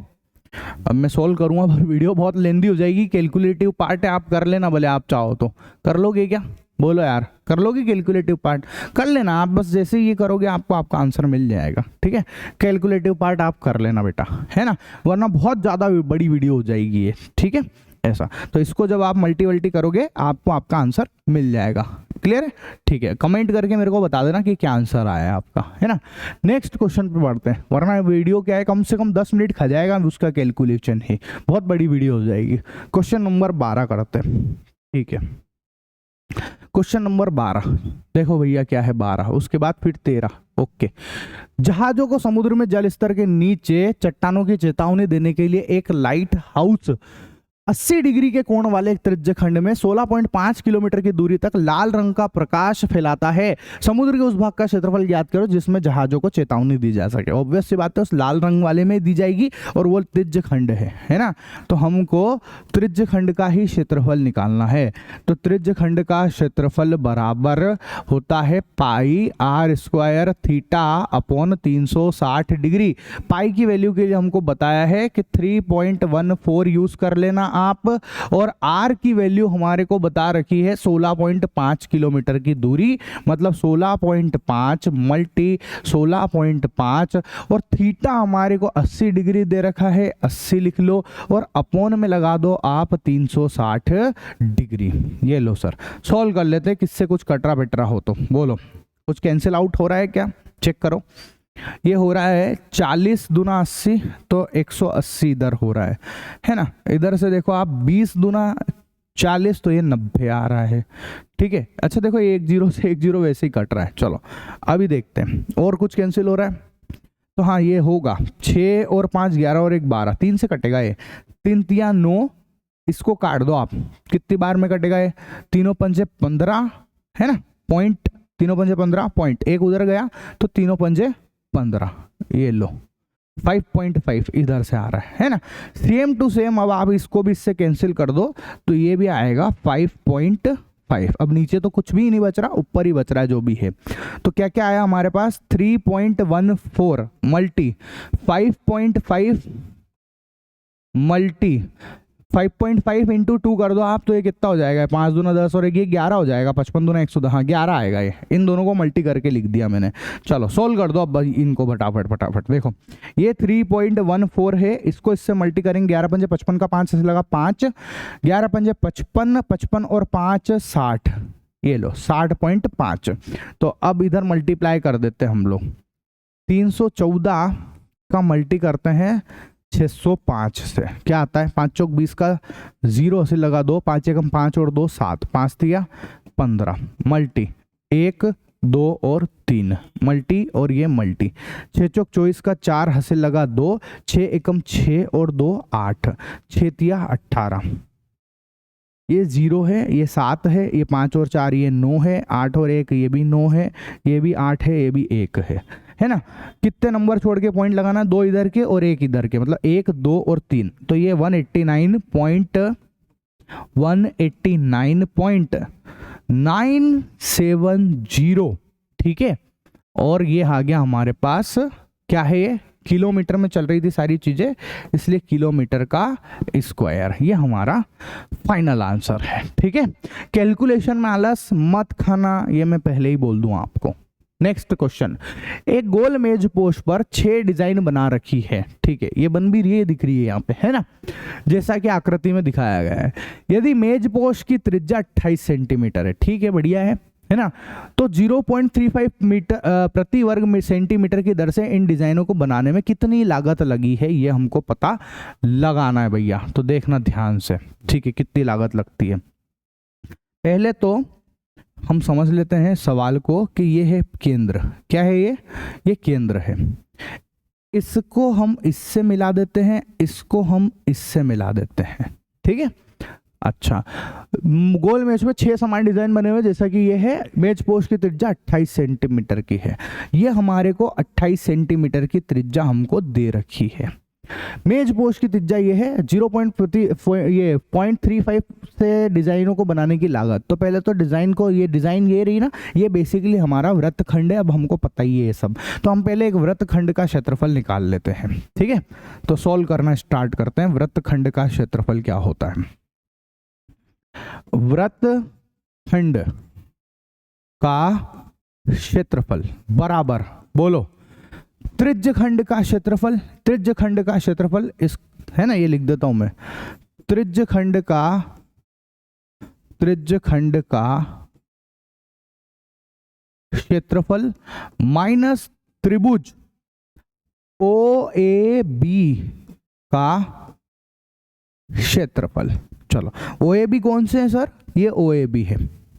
अब मैं सॉल्व करूँगा पर वीडियो बहुत लेंदी हो जाएगी। कैलकुलेटिव पार्ट है, आप कर लेना भले आप चाहो तो। कर लोगे क्या? बोलो यार, कर लोगे? कैलकुलेटिव पार्ट कर लेना आप, बस जैसे ये करोगे आपको आपका आंसर मिल जाएगा। ठीक है, कैलकुलेटिव पार्ट आप कर लेना बेटा, है ना, वरना बहुत ज़्यादा बड़ी वीडियो हो जाएगी ये। ठीक है, ऐसा। तो इसको जब आप मल्टी करोगे आपको आपका आंसर मिल जाएगा। क्लियर है? ठीक है, कमेंट करके मेरे को बता देना कि क्या आंसर आया है आपका, है ना। नेक्स्ट क्वेश्चन पे बढ़ते हैं, वरना वीडियो क्या है, कम से कम 10 मिनट खा जाएगा उसका कैलकुलेशन ही, बहुत बड़ी वीडियो हो जाएगी। क्वेश्चन नंबर 12 करते हैं। ठीक है, क्वेश्चन नंबर 12 देखो भैया क्या है 12, उसके बाद फिर 13। ओके, जहाजों को समुद्र में जल स्तर के नीचे चट्टानों की चेतावनी देने के लिए एक लाइट हाउस 80 डिग्री के कोण वाले एक त्रिज्यखंड में 16.5 किलोमीटर की दूरी तक लाल रंग का प्रकाश फैलाता है। समुद्र के उस भाग का क्षेत्रफल ज्ञात करो जिसमें जहाजों को चेतावनी दी जा सके। ऑब्वियस सी बात है, उस लाल रंग वाले में दी जाएगी, और वो त्रिज्यखंड है ना। तो हमको त्रिज्यखंड का ही क्षेत्रफल निकालना है। तो त्रिज्यखंड का क्षेत्रफल बराबर होता है pi R square theta upon 360 degree. Pi की वैल्यू के लिए हमको बताया है कि 3.14 यूज कर लेना आप, और आर की वैल्यू हमारे को बता रखी है 16.5 किलोमीटर की दूरी, मतलब 16.5 मल्टी 16.5, और थीटा हमारे को 80 डिग्री दे रखा है, 80 लिख लो, और अपॉन में लगा दो आप 360 डिग्री। ये लो सर, सॉल्व कर लेते हैं, किससे कुछ कटरा बेटरा हो तो बोलो। कुछ कैंसिल आउट हो रहा है क्या? चेक करो। ये हो रहा है 40 दूना 80, तो 180 इधर हो रहा है ना। इधर से देखो आप 20 दूना 40, तो ये 90 आ रहा है। ठीक है, अच्छा देखो ये 1 0 से 1 0 वैसे ही कट रहा है। चलो अभी देखते हैं और कुछ कैंसिल हो रहा है। तो हाँ, ये होगा 6 और 5 11 और 1 12, 3 से कटेगा ये, 3 3 9, इसको काट दो आप, कितनी बार में कटेगा ये? 3 पंजे 15 है ना, पॉइंट 3 पंजे 15 पॉइंट, एक उधर गया तो 3 पंजे 15, ये लो 5.5 इधर से आ रहा है ना। सेम टू सेम अब आप इसको भी इससे कैंसिल कर दो तो ये भी आएगा 5.5। अब नीचे तो कुछ भी नहीं बच रहा, ऊपर ही बच रहा है जो भी है। तो क्या क्या आया हमारे पास? 3.14 मल्टी 5.5 मल्टी 5.5 इंटू 2 कर दो आप, तो ये कितना हो जाएगा? 5 दूना 10 और ये 11 हो जाएगा, 55 दूना 110, हाँ 11 आएगा ये। इन दोनों को मल्टी करके लिख दिया मैंने। चलो सोल्व कर दो अब इनको फटाफट। देखो ये 3.14 है, इसको इससे मल्टी करेंगे, 11 पंजे 55 का 5 से लगा 5, 11 पंजे 55, 55 और 5 60, ये लो 60.5। तो अब इधर मल्टीप्लाई कर देते हैं हम लोग, 314 इसका मल्टी करते हैं 605 से, क्या आता है 5 चौक 20 का 0 से लगा 2, 5 एकम 5 और 2 7, 5 दिया 15, मल्टी 1 2 और 3 मल्टी और ये मल्टी, 6 चौक 24 का 4 हसे लगा 2, 6 एकम 6 और 2 8, 6 तिया 18, ये 0 है, ये 7 है, ये 5 और 4 ये 9 है, 8 और 1 ये भी 9 है, ये भी 8 है, ये भी 1 है ना। कितने नंबर छोड़ के पॉइंट लगाना, 2 इधर के और 1 इधर के, मतलब 1 2 और 3, तो ये 189.970, ठीक है। और ये आ गया हमारे पास, क्या है ये, किलोमीटर में चल रही थी सारी चीजें, इसलिए किलोमीटर का स्क्वायर, ये हमारा फाइनल आंसर है, ठीक है। कैलकुलेशन में आलस मत खाना, ये मैं पहले ही बोल दूं आपको। नेक्स्ट क्वेश्चन, एक गोल मेज पोस्ट पर 6 डिजाइन बना रखी है, ठीक है, ये बन भी रही है, दिख रही है यहाँ पे, है ना, जैसा कि आकृति में दिखाया गया है। यदि मेज पोस्ट की त्रिज्या 28 सेंटीमीटर है, ठीक है, बढ़िया है ना, तो 0.35 मीटर प्रति वर्ग सेंटीमीटर की दर से इन डिजाइनों को बनाने में कितनी लागत लगी है, ये हमको पता लगाना है भैया। तो देखना ध्यान से, ठीक है, कितनी लागत लगती है। पहले तो हम समझ लेते हैं सवाल को कि ये है केंद्र, क्या है ये केंद्र है, इसको हम इससे मिला देते हैं, इसको हम इससे मिला देते हैं, ठीक है। अच्छा, गोल मेज में 6 समान डिजाइन बने हुए, जैसा कि ये है, मेज पोस्ट की त्रिज्या 28 सेंटीमीटर की है, ये हमारे को 28 सेंटीमीटर की त्रिज्या हमको दे रखी है। मेज पोस्ट की त्रिज्या ये है 0.35 से डिजाइनों को बनाने की लागत। तो पहले तो डिजाइन को, ये डिजाइन ये रही ना, ये बेसिकली हमारा वृत्तखंड है, अब हमको पता ही है ये सब, तो हम पहले एक वृत्तखंड का क्षेत्रफल निकाल लेते हैं, ठीक है। तो सॉल्व करना स्टार्ट करते हैं। वृत्तखंड का क्षेत्रफल क्या होता है, वृत्तखंड का क्षेत्रफल बराबर, बोलो, त्रिज्यखंड का क्षेत्रफल। त्रिज्यखंड का क्षेत्रफल इस, है ना, ये लिख देता हूं मैं, त्रिज्यखंड का क्षेत्रफल माइनस त्रिभुज OAB का क्षेत्रफल। चलो, OAB कौन से है सर, ये OAB है,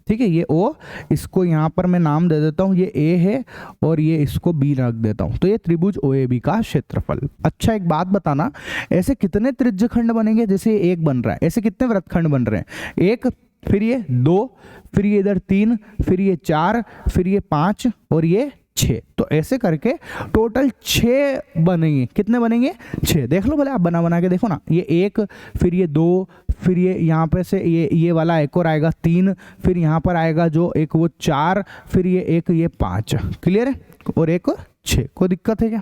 ठीक है, ये O, इसको यहां पर मैं नाम दे देता हूं, ये A है और ये इसको B रख देता हूं, तो ये त्रिभुज OAB का क्षेत्रफल। अच्छा, एक बात बताना, ऐसे कितने त्रिज्यखंड बनेंगे, जैसे एक बन रहा है, ऐसे कितने वृत्तखंड बन रहे हैं, 1, फिर ये 2, फिर ये इधर 3, फिर ये 4, फिर ये 5 और ये 6, तो ऐसे करके टोटल 6 बनेंगे। कितने बनेंगे, 6, देख लो भले आप, बना के देखो ना, ये 1, फिर ये 2, फिर ये यहाँ पे से ये वाला एक और आएगा 3, फिर यहाँ पर आएगा जो एक वो 4, फिर ये 1, ये 5, क्लियर है, और एक 6, कोई दिक्कत है क्या,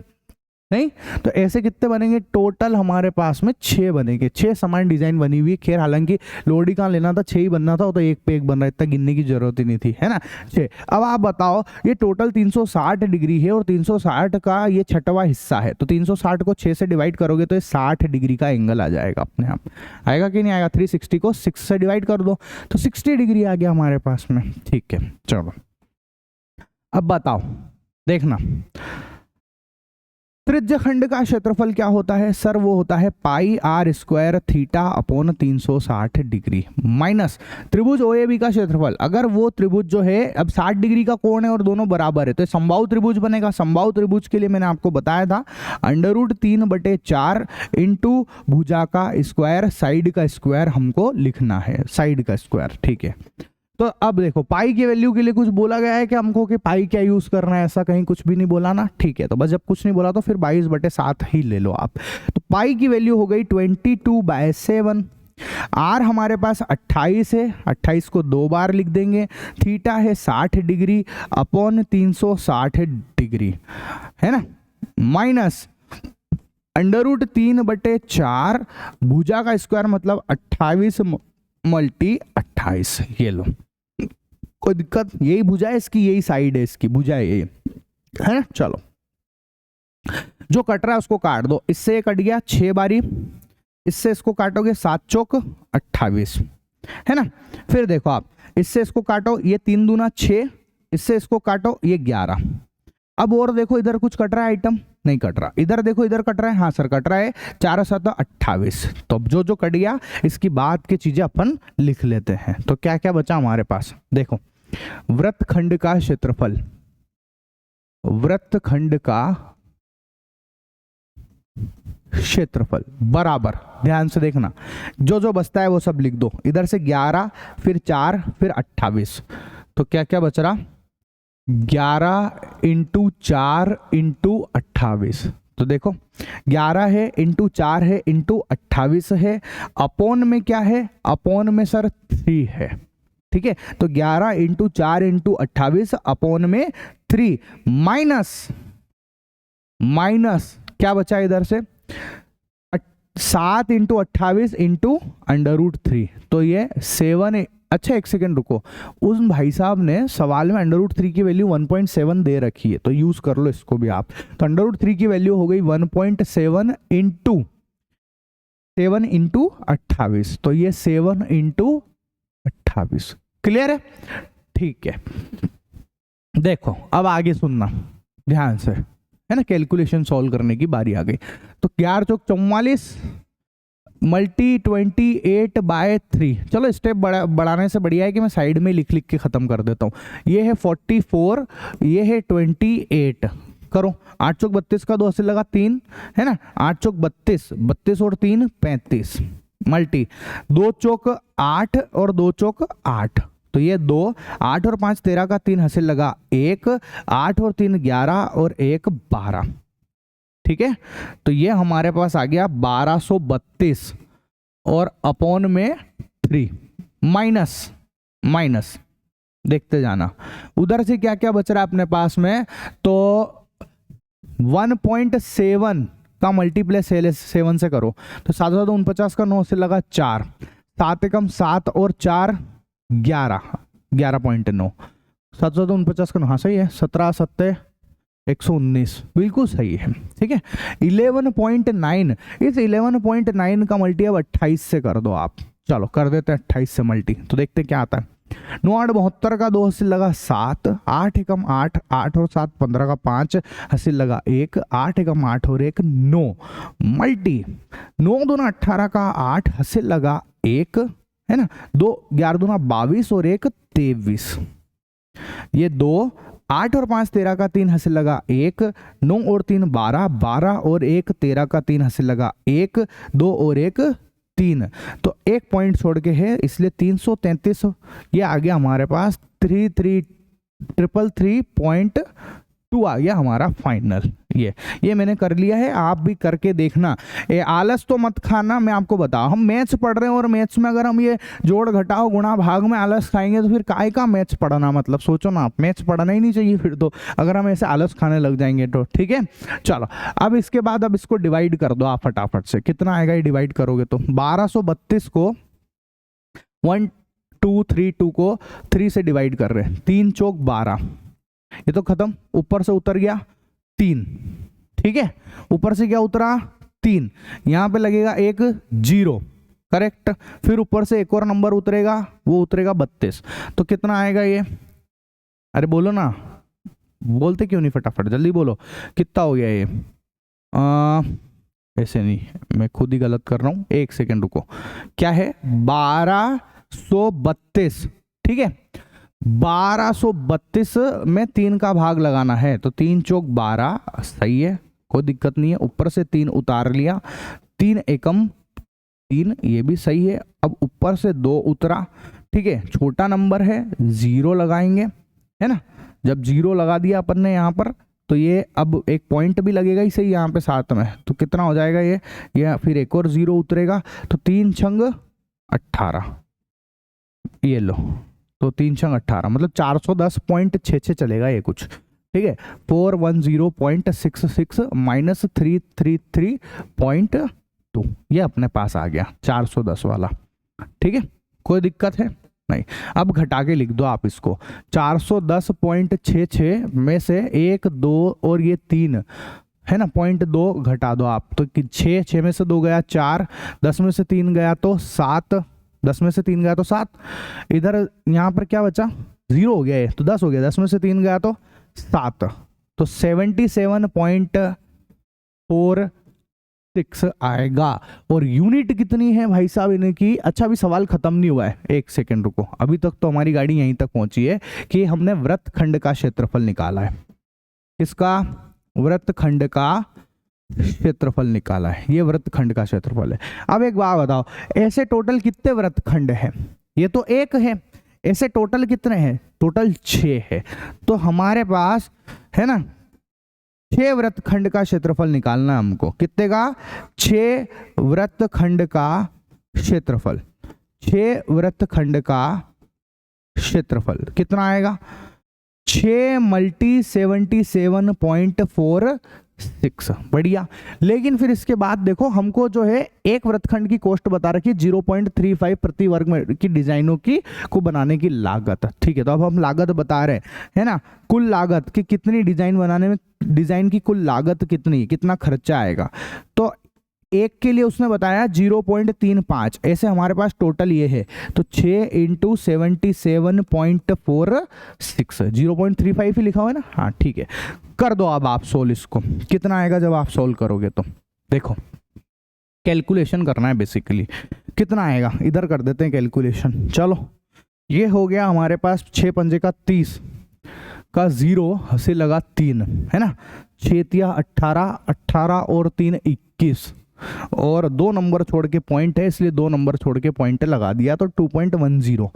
नहीं। तो ऐसे कितने बनेंगे, टोटल हमारे पास में 6 बनेंगे, 6 समान डिजाइन बनी हुई। खैर हालांकि लोड ही कहाँ लेना था, 6 ही बनना था, तो एक पे एक बन रहा है, इतना गिनने की जरूरत ही नहीं थी, है ना, 6। अब आप बताओ, ये टोटल 360 डिग्री है और 360 का ये छठवां हिस्सा है, तो 360 को 6 से डिवाइड करोगे तो ये 60 डिग्री का एंगल आ जाएगा, अपने आप आएगा कि नहीं आएगा। 360 को 6 से डिवाइड कर दो तो 60 डिग्री आ गया हमारे पास में, ठीक है। चलो, अब बताओ, देखना, त्रिज्यखंड का क्षेत्रफल क्या होता है सर, वो होता है πr² theta upon 360 degree minus त्रिभुज OAB का क्षेत्रफल। अगर वो त्रिभुज जो है, अब 60 डिग्री का कोण है और दोनों बराबर है, तो समबाहु त्रिभुज बनेगा। समबाहु त्रिभुज के लिए मैंने आपको बताया था √3/4 इंटू भुजा का स्क्वायर, साइड का स्क्वायर हमको लिखना है, साइड का स्क्वायर, ठीक है। तो अब देखो, पाई की वैल्यू के लिए कुछ बोला गया है कि हमको कि पाई क्या यूज करना है, ऐसा कहीं कुछ भी नहीं बोला ना, ठीक है। तो बस जब कुछ नहीं बोला तो फिर 22/7 ही ले लो आप। तो पाई की वैल्यू हो गई 22/7। आर हमारे पास 28 है, 28 को 2 बार लिख देंगे। थीटा है 60 डिग्री अपॉन 360 डिग्री, है ना, माइनस √3/4 भुजा का स्क्वायर मतलब 28 × 28, ये लो, कोई दिक्कत, यही भुजा है इसकी, यही साइड है इसकी, भुजा है ये, है ना। चलो, जो कट रहा है उसको काट दो, इससे ये कट गया 6 बारी, इससे इसको काटोगे 7 चौक 28, है ना। फिर देखो आप, इससे इसको काटो, ये 3 दूना 6, इससे इसको काटो, ये 11, अब और देखो इधर कुछ कट रहा है आइटम, नहीं कट रहा। इधर देखो इधर कट रहा है, हाँ सर कट रहा है, 4 7 28। तो अब जो जो कट गया इसकी बाद की चीजें अपन लिख लेते हैं। तो क्या क्या बचा हमारे पास, देखो वृत्तखंड का क्षेत्रफल, वृत्तखंड का क्षेत्रफल बराबर, ध्यान से देखना जो जो बचता है वो सब लिख दो। इधर से 11 फिर 4 फिर 28, तो क्या क्या बच रहा, 11 इंटू 4 इंटू 28। तो देखो 11 है इंटू 4 है इंटू 28 है, अपोन में क्या है, अपोन में सर 3 है, ठीक है। तो 11 इंटू 4 इंटू 28 अपोन में 3 माइनस माइनस क्या बचा इधर से 7 इंटू 28 इंटू √3, तो ये 7। अच्छा एक सेकेंड रुको, उस भाई साहब ने सवाल में √3 की वैल्यू 1.7 दे रखी है, तो यूज कर लो इसको भी आप। तो √3 की वैल्यू हो गई 1.7 इंटू 7 इंटू 28, तो ये 7 इंटू 28। क्लियर है, ठीक है। देखो अब आगे सुनना ध्यान से, है ना, कैलकुलेशन सॉल्व करने की बारी आ गई। तो 11 चौक 44 मल्टी 28/3। चलो स्टेप बढ़ाने से बढ़िया है कि मैं साइड में लिख लिख के खत्म कर देता हूँ। ये है 44, ये है 28, करो 8 चौक 32 का 2 हासिल लगा 3, है ना, 8 चौक 32, 32 और 3 35, मल्टी 2 चौक 8 और 2 चौक 8, तो ये 2, 8 और 5 13 का 3 हासिल लगा 1, 8 और 3 11 और 1 12, ठीक है। तो ये हमारे पास आ गया 1232 और अपॉन में 3 माइनस माइनस देखते जाना। उधर से क्या क्या बच रहा है अपने पास में, तो 1.7 का मल्टीप्लाई 7 से करो, तो 7 7 49 का 9 से लगा 4, 7 एकम 7 और 4 11, 11.9, 7 7 49 का 9, हाँ सही है, 17 7 119, बिल्कुल सही है, ठीक है। 11.9, इस 11.9 का मल्टी अब 28 से कर दो आप। चलो कर देते हैं 28 से मल्टी, तो देखते हैं क्या आता है। 9 8 72 का 2 हासिल लगा 7, 8 एकम 8, 8 और 7 15 का 5 हासिल लगा 1, 8 एकम 8 और 1 9, मल्टी 9 दूना 18 का 8 हासिल लगा 1, है ना, 2 11 दूना 22 और 1 23, ये 2 8 और 5 13 का 3 हासिल लगा 1, 9 और 3 12, 12 और 1 13 का 3 हासिल लगा 1, 2 और 1 3, तो एक पॉइंट छोड़ के है इसलिए 333, ये आ गया हमारे पास 33333.2 आ गया हमारा फाइनल। ये मैंने कर लिया है, आप भी करके देखना। आलस तो मत खाना, मैं आपको बताऊं, हम मैथ्स पढ़ रहे हैं और मैथ्स में अगर हम ये जोड़ घटाओ गुणा भाग में आलस खाएंगे तो फिर काय का मैथ्स पढ़ना, मतलब सोचो ना आप, मैथ्स पढ़ना ही नहीं चाहिए फिर तो, अगर हम ऐसे आलस खाने लग जाएंगे तो, ठीक है। चलो अब इसके बाद अब इसको डिवाइड कर दो आप फटाफट से, कितना आएगा ये डिवाइड करोगे तो 1232 को 1 2 3 2 को 3 से डिवाइड कर रहे हैं, 3 चौक 12, ये तो खत्म, ऊपर से उतर गया 3, ठीक है, ऊपर से क्या उतरा 3, यहां पे लगेगा एक 0, करेक्ट, फिर ऊपर से एक और नंबर उतरेगा, वो उतरेगा 32, तो कितना आएगा ये, अरे बोलो ना, बोलते क्यों नहीं फटाफट, जल्दी बोलो कितना हो गया ये। ऐसे नहीं, मैं खुद ही गलत कर रहा हूं, एक सेकेंड रुको, क्या है 1232, ठीक है, 1232 में 3 का भाग लगाना है, तो 3 चौक 12, सही है, कोई दिक्कत नहीं है, ऊपर से 3 उतार लिया, 3 एकम 3, ये भी सही है। अब ऊपर से 2 उतरा, ठीक है, छोटा नंबर है 0 लगाएंगे, है ना, जब 0 लगा दिया अपन ने यहाँ पर, तो ये अब एक पॉइंट भी लगेगा ही सही यहाँ पे साथ में, तो कितना हो जाएगा ये फिर एक और 0 उतरेगा, तो 3 छंग 18, ये लो, तो 3 छंग 18 मतलब 410.66 चलेगा ये कुछ, ठीक है, 410.66 माइनस 333.2, ये अपने पास आ गया 410 वाला, ठीक है, कोई दिक्कत है नहीं। अब घटा के लिख दो आप इसको, 410.66 में से 1 2 और ये 3 है ना, 0.2 घटा दो आप, तो 6 में से 2 गया 4, 10 में से 3 गया तो 7, 10 में से 3 गया तो 7, इधर यहाँ पर क्या बचा 0 हो गया है, तो 10 हो गया, 10 में से 3 गया तो 7, तो 77.46 आएगा। और यूनिट कितनी है भाई साहब इन्हें की? अच्छा अभी सवाल खत्म नहीं हुआ है, एक सेकंड रुको, अभी तक तो हमारी गाड़ी यहीं तक पहुंची है कि हमने वृत्तखंड का क्षेत्रफल निकाला है। किसका? वृत्तखंड का क्षेत्रफल निकाला है। ये वृत्तखंड का क्षेत्रफल है। अब एक बात बताओ, ऐसे टोटल कितने वृत्तखंड है? ये तो एक है, ऐसे टोटल कितने हैं? टोटल 6 है। तो हमारे पास है ना 6 वृत्तखंड का क्षेत्रफल निकालना है हमको। कितने का? 6 वृत्तखंड का क्षेत्रफल। 6 वृत्तखंड का क्षेत्रफल कितना आएगा? 6 × 77.46। बढ़िया। लेकिन फिर इसके बाद देखो हमको जो है एक वृत्तखंड की कॉस्ट बता रखी है 0.35 प्रति वर्ग मीटर की डिजाइनों की को बनाने की लागत। ठीक है, तो अब हम लागत बता रहे हैं ना, कुल लागत कि कितनी डिजाइन बनाने में, डिजाइन की कुल लागत कितनी, कितना खर्चा आएगा। तो एक के लिए उसने बताया 0.35, ऐसे हमारे पास टोटल ये है। तो 6 × 77.46, 0.35 ही लिखा हुआ है ना। हाँ ठीक है, कर दो अब आप सोल्व इसको। कितना आएगा जब आप सोल्व करोगे? तो देखो कैलकुलेशन करना है बेसिकली। कितना आएगा इधर कर देते हैं कैलकुलेशन। चलो ये हो गया हमारे पास 6 पंजे का 30 का 0 से लगा 3 है ना, 6 × 18, 18 और 3 21, और 2 नंबर छोड़ के पॉइंट है इसलिए 2 नंबर छोड़ के पॉइंट लगा दिया, तो 2.10।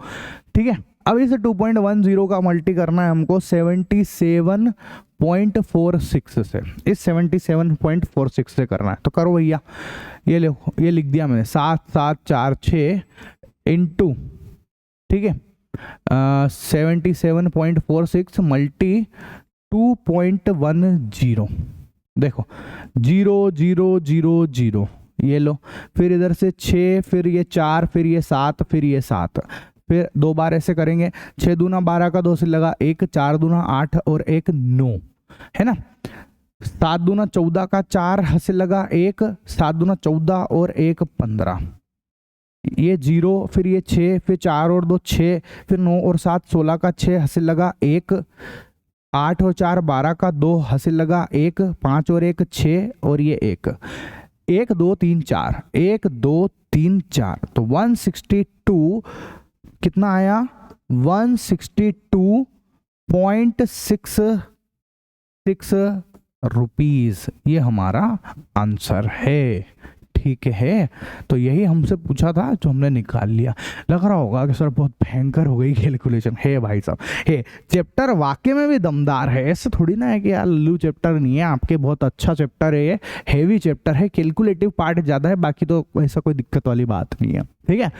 ठीक है, अब इसे 2.10 का मल्टी करना है हमको 77.46 से। इस 77.46 से करना है, तो करो भैया। ये लो, ये लिख दिया मैंने 7746 इंटू, ठीक है 77.46 मल्टी 2.10। देखो 0 0 0 0, ये लो, फिर इधर से 6, फिर ये 4, फिर ये 7, फिर ये 7, फिर 2 बार ऐसे करेंगे। 6 दूना 12 का 2 से लगा 1, 4 दूना 8 और 1 9 है ना। 7 दूना 14 का 4 से लगा 1, 7 दूना 14 और 1 15, ये 0, फिर ये 6, फिर 4 और 2 6, फिर 9 और 7 16 का 6 से लगा 1, 8 और 4 12 का 2 हासिल लगा 1, 5 और 1 6 और ये 1 1 2 3 4, 1 2 3 4, तो 162 कितना आया? 162.66 रुपीज, ये हमारा आंसर है। ठीक है, तो यही हमसे पूछा था जो हमने निकाल लिया। लग रहा होगा कि सर बहुत भयंकर हो गई कैलकुलेशन। है भाई साहब, है चैप्टर वाकई में भी दमदार है। ऐसे थोड़ी ना है कि यार लल्लू चैप्टर नहीं है, आपके बहुत अच्छा चैप्टर है, ये हैवी चैप्टर है, कैलकुलेटिव पार्ट ज़्यादा है, बाकी तो ऐसा कोई दिक्कत वाली बात नहीं है। ठीक है,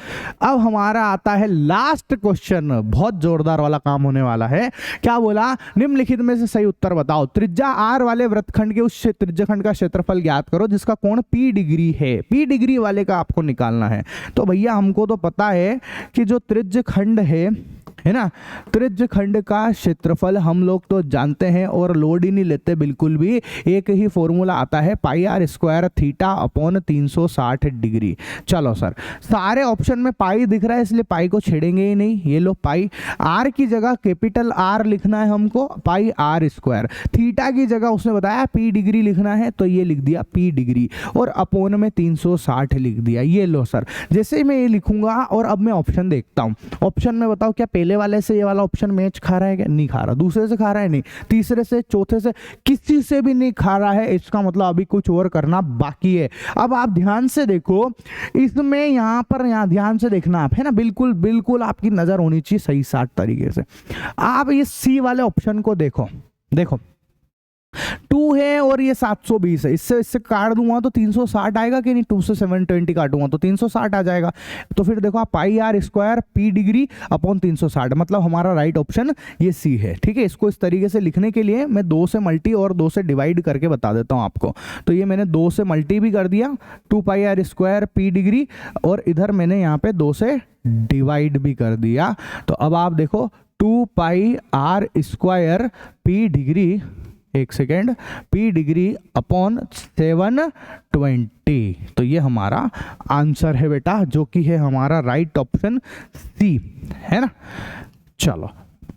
अब हमारा आता है लास्ट क्वेश्चन, बहुत जोरदार वाला काम होने वाला है। क्या बोला? निम्नलिखित में से सही उत्तर बताओ। त्रिज्या r वाले वृत्तखंड के उस त्रिज्याखंड का क्षेत्रफल ज्ञात करो जिसका कोण p डिग्री है। p डिग्री वाले का आपको निकालना है। तो भैया हमको तो पता है कि जो त्रिज्यखंड है ना, त्रिज्यखंड का क्षेत्रफल हम लोग तो जानते हैं और लोड ही नहीं लेते बिल्कुल भी। एक ही फॉर्मूला आता है πr² थीटा अपॉन 360 डिग्री। चलो सर, सारे ऑप्शन में पाई दिख रहा है इसलिए पाई को छेड़ेंगे ही नहीं। ये लो पाई, आर की जगह कैपिटल आर लिखना है हमको, πr²। थीटा की जगह उसने बताया p डिग्री लिखना है, तो ये लिख दिया p डिग्री, और अपॉन में 360 लिख दिया। ये लो सर, जैसे ही मैं ये लिखूंगा और अब मैं ऑप्शन देखता हूँ। ऑप्शन में बताओ क्या पहले वाले से ये वाला ऑप्शन मैच खा रहा है क्या? नहीं खा रहा। दूसरे से खा रहा है? नहीं। तीसरे से, चौथे से, किसी से भी नहीं खा रहा है। इसका मतलब अभी कुछ और करना बाकी है। अब आप ध्यान से देखो इसमें, यहाँ पर, यहाँ ध्यान से देखना आप, है ना, बिल्कुल बिल्कुल आपकी नजर होनी चाहिए सही 60 तरीके से। आप ये सी वाले ऑप्शन को देखो, देखो 2 है और ये 720 है, इससे काट दूंगा तो 360 आएगा कि नहीं? 2 से 720 काटूंगा तो 360 आ जाएगा। तो फिर देखो आप πr² p डिग्री अपॉन 360, मतलब हमारा राइट ऑप्शन ये सी है। ठीक है, इसको इस तरीके से लिखने के लिए मैं 2 से मल्टी और 2 से डिवाइड करके बता देता हूँ आपको। तो ये मैंने 2 से मल्टी भी कर दिया 2πr² p डिग्री, और इधर मैंने यहाँ पे 2 से डिवाइड भी कर दिया। तो अब आप देखो 2πr² p डिग्री, एक सेकेंड, p डिग्री अपॉन 720, तो ये हमारा आंसर है बेटा, जो कि है हमारा राइट ऑप्शन सी, है ना। चलो,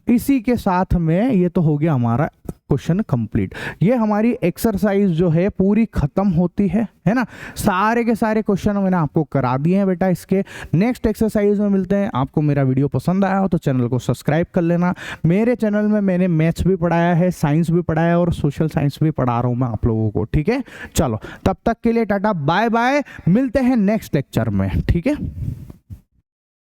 इसी के साथ में ये तो हो गया हमारा क्वेश्चन कंप्लीट। ये हमारी एक्सरसाइज जो है पूरी खत्म होती है ना। सारे के सारे क्वेश्चन मैंने आपको करा दिए हैं बेटा। इसके नेक्स्ट एक्सरसाइज में मिलते हैं। आपको मेरा वीडियो पसंद आया हो तो चैनल को सब्सक्राइब कर लेना। मेरे चैनल में मैंने मैथ्स भी पढ़ाया है, साइंस भी पढ़ाया है और सोशल साइंस भी पढ़ा रहा हूं मैं आप लोगों को, ठीक है। चलो तब तक के लिए टाटा बाय बाय, मिलते हैं नेक्स्ट लेक्चर में, ठीक है।